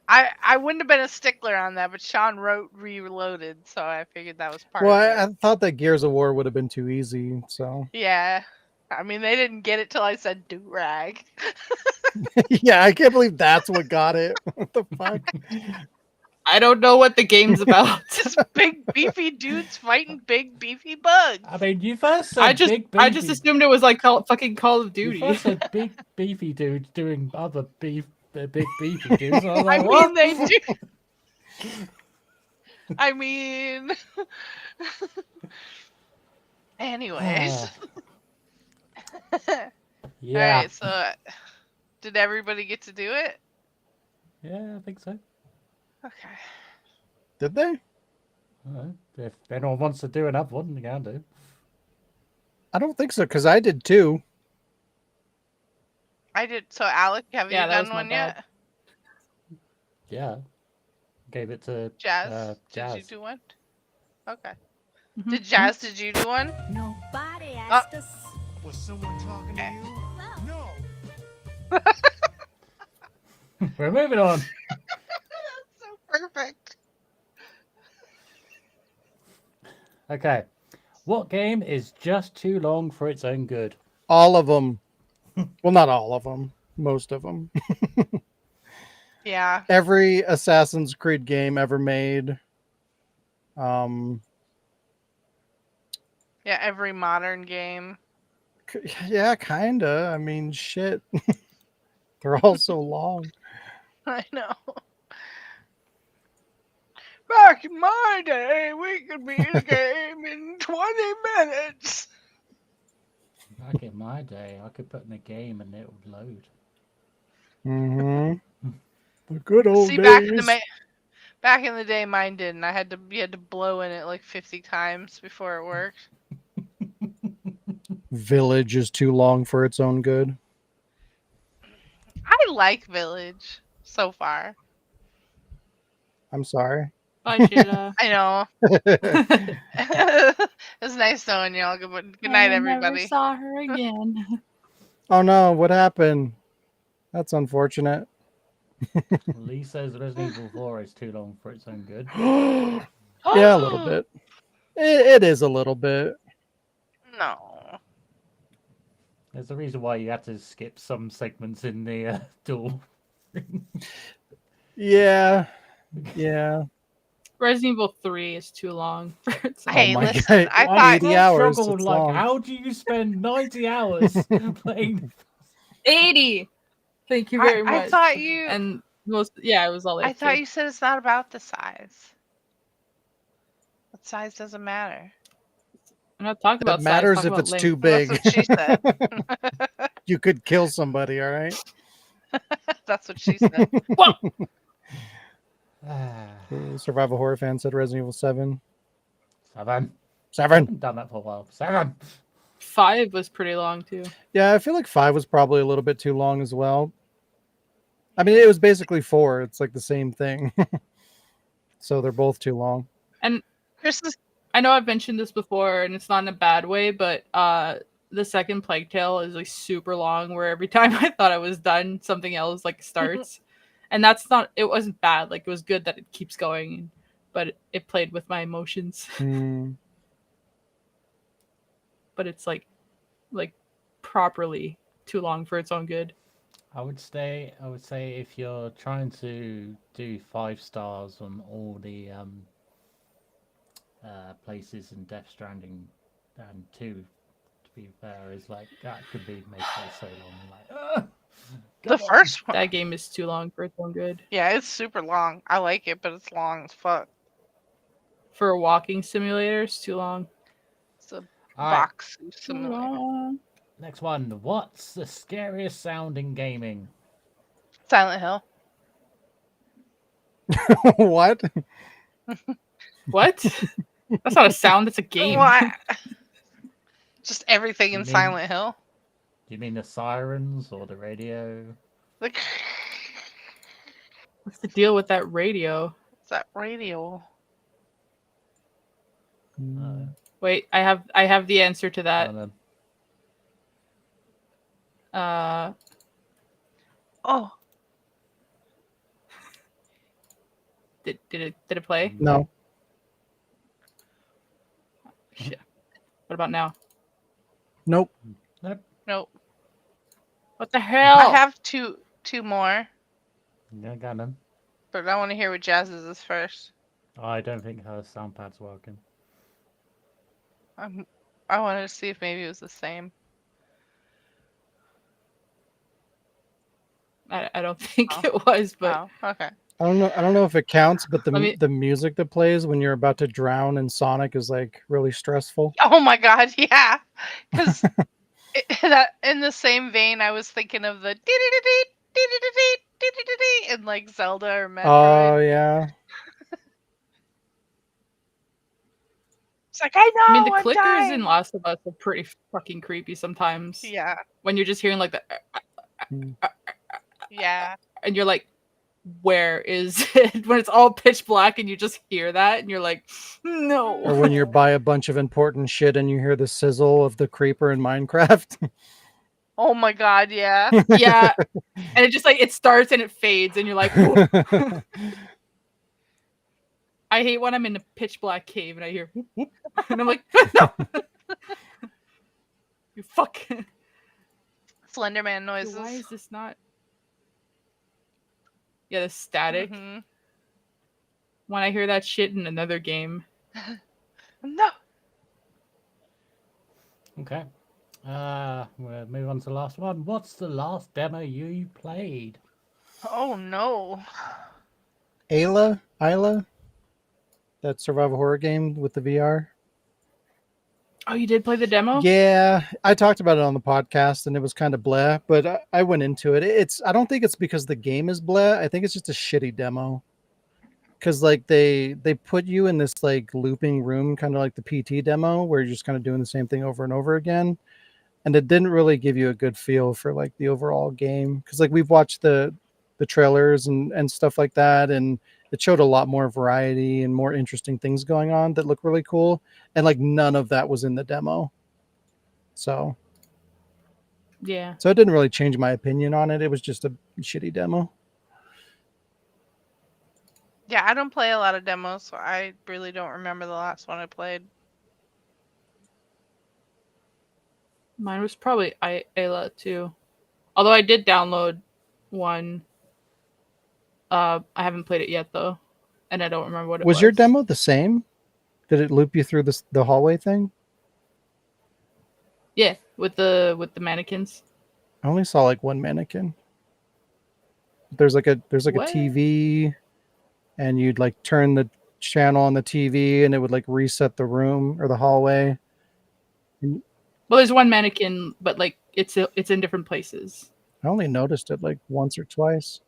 I wouldn't have been a stickler on that, but Sean wrote Reloaded, so I figured that was part Well, of it. I thought that Gears of War would have been too easy. So Yeah. I mean, they didn't get it till I said do-rag. yeah, I can't believe that's what got it. What the fuck? I don't know what the game's about. Just big beefy dudes fighting big beefy bugs. I mean, you first said I just beefy. assumed it was like fucking Call of Duty. You first said big beefy dudes doing other big beefy dudes. I was I like, mean, what? they do. I mean, anyways. Yeah. All right, so did everybody get to do it? Yeah, I think so. Okay. Did they? If anyone wants to do another one, they can do. I don't think so, because I did too. I did. So, Alec, have Yeah, you that done was not one bad. yet? Yeah. Gave it to Jazz, Jazz. did you do one? Okay. Mhm. Did Jazz? Did you do one? Nobody asked us. Was someone talking to you? No. We're moving on. That's so perfect. Okay. What game is just too long for its own good? All of them. Well, not all of them. Most of them. Yeah. Every Assassin's Creed game ever made. Yeah, every modern game. Yeah, kinda. I mean, shit. They're all so long. I know. Back in my day, we could beat a game in 20 minutes. Back in my day, I could put in a game and it would load. Mm-hmm. The good old See, days. back in the day, mine didn't. You had to blow in it like 50 times before it worked. Village is too long for its own good. I like Village so far. I'm sorry. Bye, Sheila. I know. It was nice knowing y'all. Good night, I everybody. never saw her again. Oh no, what happened? That's unfortunate. Lee says Resident Evil 4 is too long for its own good. Yeah, a little bit. It is a little bit. No. There's a reason why you had to skip some segments in the duel. Yeah. Yeah. Resident Evil 3 is too long. Hey, my listen, God. I On thought 80 hours. Struggled, It's like, long. how do you spend 90 hours playing? 80. Thank you very much. I thought you. And most, yeah, it was all. I thought you said it's not about the size. The size doesn't matter. I'm not talking It about matters size, if talking it's about too length. big. That's what she said. You could kill somebody, all right? That's what she said. Whoa! Survival Horror fan said Resident Evil 7. 7. 7. I've done that for a while. 7. 5 was pretty long too. Yeah, I feel like 5 was probably a little bit too long as well. I mean, it was basically 4. It's like the same thing. So they're both too long. And Chris is. I know I've mentioned this before, and it's not in a bad way, but the second Plague Tale is like super long. Where every time I thought I was done, something else like starts, and that's not. It wasn't bad. Like it was good that it keeps going, but it played with my emotions. But it's like properly too long for its own good. I would say if you're trying to do 5 stars on all the places in Death Stranding, and 2, to be fair, is like that could be made so long. Like, The first one. That game is too long for its own good. Yeah, it's super long. I like it, but it's long as fuck. For a walking simulator, it's too long. It's a All right. box simulator. Next one. What's the scariest sound in gaming? Silent Hill. What? What? That's not a sound. That's a game. What? Just everything in You mean- Silent Hill. Do you mean the sirens or the radio? Like, What's the deal with that radio? it's that radio. Wait, I have the answer to that. Oh. Did it play? No. Shit. What about now? Nope. Nope. What the hell? I have two more, Yeah, got them. but I want to hear what Jazz's is first. I don't think her sound pad's working. I wanted to see if maybe it was the same. I don't think it was, but okay. I don't know if it counts, but Let me- the music that plays when you're about to drown in Sonic is like really stressful. Oh my god, yeah. Because that in the same vein, I was thinking of the in like Zelda or Metroid. Oh yeah. It's like I know. I mean, the I'm clickers dying. in Last of Us are pretty fucking creepy sometimes. Yeah. When you're just hearing like the, Yeah. and you're like, where is it? When it's all pitch black and you just hear that, and you're like, no. Or when you're by a bunch of important shit and you hear the sizzle of the creeper in Minecraft. Oh my god, yeah. Yeah, and it just like it starts and it fades, and you're like, I hate when I'm in a pitch black cave and I hear whoop, whoop, and I'm like, no, you fuck. Slenderman noises. Why is this not? Yeah, the static. Mhm. When I hear that shit in another game. No. Okay. We'll move on to the last one. What's the last demo you played? Oh no. Isla, that survival horror game with the VR. Oh, you did play the demo? Yeah, I talked about it on the podcast, and it was kind of bleh. But I went into it. I don't think it's because the game is bleh. I think it's just a shitty demo. Because like they put you in this like looping room, kind of like the PT demo, where you're just kind of doing the same thing over and over again, and it didn't really give you a good feel for like the overall game. Because like we've watched the trailers and stuff like that, and it showed a lot more variety and more interesting things going on that look really cool, and like none of that was in the demo. So Yeah. it didn't really change my opinion on it. It was just a shitty demo. Yeah, I don't play a lot of demos, so I really don't remember the last one I played. Mine was probably Ayla too. Although I did download one. I haven't played it yet though, and I don't remember what it was. Was your demo the same? Did it loop you through the hallway thing? Yeah, with the mannequins. I only saw like one mannequin. There's like a What? TV, and you'd like turn the channel on the TV, and it would like reset the room or the hallway. And Well, there's one mannequin, but like it's in different places. I only noticed it like once or twice.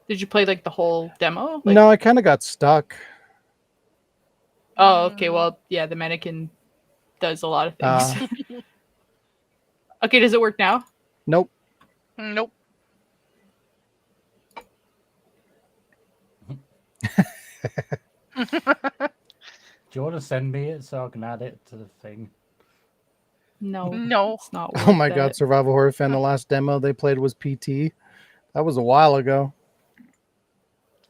Did you play like the whole demo? Like, No, I kind of got stuck. Oh, okay. Well, yeah, the mannequin does a lot of things. Okay, does it work now? Nope. Nope. Do you want to send me it so I can add it to the thing? No. No. It's not. Oh my god, survival horror fan! The last demo they played was PT. That was a while ago.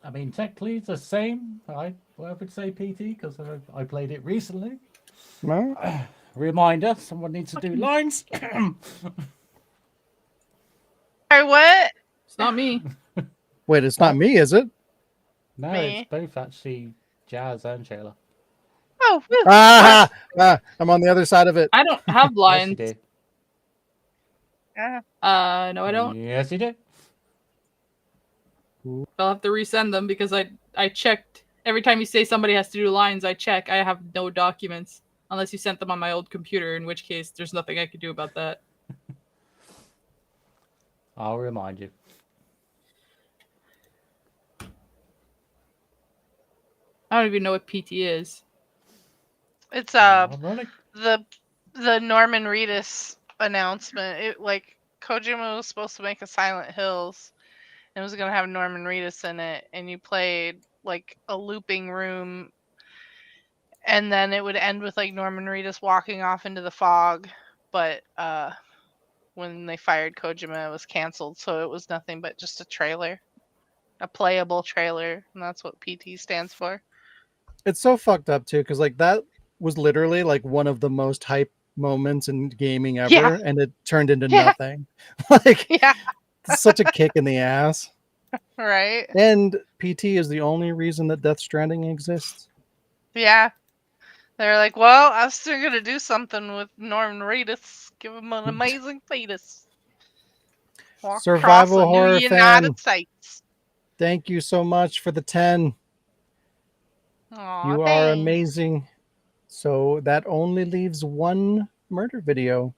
I mean, technically it's the same. I would say PT because I played it recently. No. Reminder: someone needs to do lines. Sorry, what? It's not me. Wait, it's not me, is it? No, Me. it's both actually Jazz and Shayla. Oh, woo. I'm on the other side of it. I don't have Yes, lines. you do. No, I don't. Yes, you do. I'll have to resend them because I checked. Every time you say somebody has to do lines, I check. I have no documents unless you sent them on my old computer, in which case there's nothing I could do about that. I'll remind you. I don't even know what PT is. It's Ironic. the Norman Reedus announcement. It like Kojima was supposed to make a Silent Hills and it was gonna have Norman Reedus in it, and you played like a looping room, and then it would end with like Norman Reedus walking off into the fog. But when they fired Kojima, it was canceled, so it was nothing but just a trailer, a playable trailer, and that's what PT stands for. It's so fucked up too, because like that was literally like one of the most hype moments in gaming ever, Yeah. and it turned into Yeah. nothing. Like, Yeah. it's such a kick in the ass. Right? And PT is the only reason that Death Stranding exists. Yeah. They're like, well, I'm still gonna do something with Norman Reedus. Give him an amazing fetus. Walk Survival across the horror New United fan. States. Thank you so much for the 10. Aw, You are thanks. amazing. So that only leaves one murder video.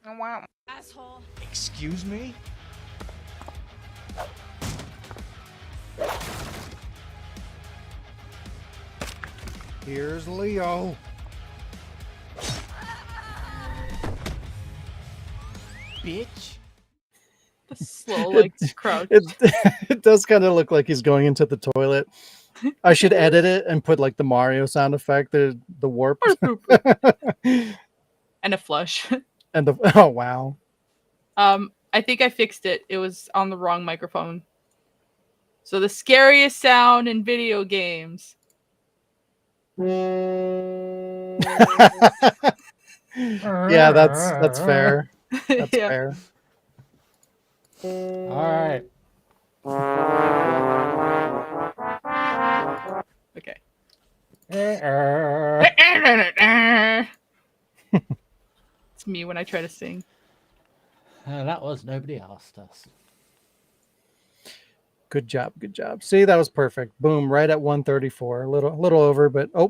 Oh, wow. Asshole. Excuse me? Here's Leo. Bitch. The slow like crouch. It does kind of look like he's going into the toilet. I should edit it and put like the Mario sound effect, the warp. And a flush. And the oh wow. I think I fixed it. It was on the wrong microphone. So the scariest sound in video games. Yeah, that's fair. That's Yeah. fair. All right. Okay. Uh, It's me when I try to sing. that was nobody asked us. Good job. Good job. See, that was perfect. Boom, right at 134. A little over, but I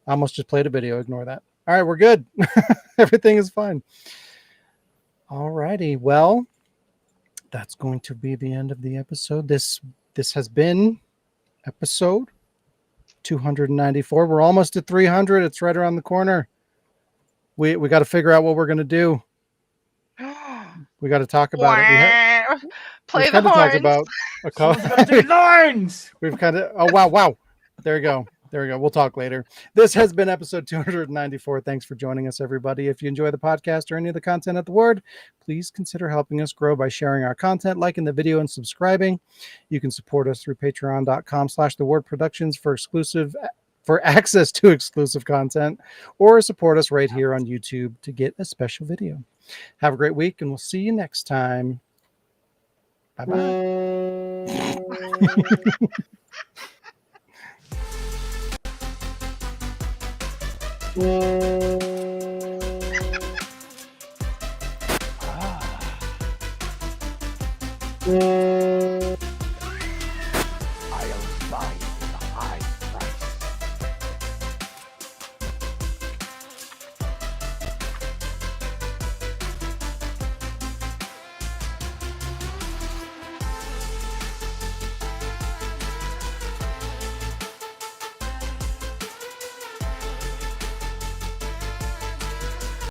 almost just played a video. Ignore that. All right, we're good. Everything is fine. All righty. Well, that's going to be the end of the episode. This has been episode 294. We're almost at 300. It's right around the corner. We got to figure out what we're going to do. We got to talk about it. Play the horns. About a couple. We've kind of. Oh wow! There we go. We'll talk later. This has been episode 294. Thanks for joining us, everybody. If you enjoy the podcast or any of the content at The Ward, please consider helping us grow by sharing our content, liking the video, and subscribing. You can support us through patreon.com/thewardproductions for access to exclusive content, or support us right here on YouTube to get a special video. Have a great week, and we'll see you next time. Bye-bye.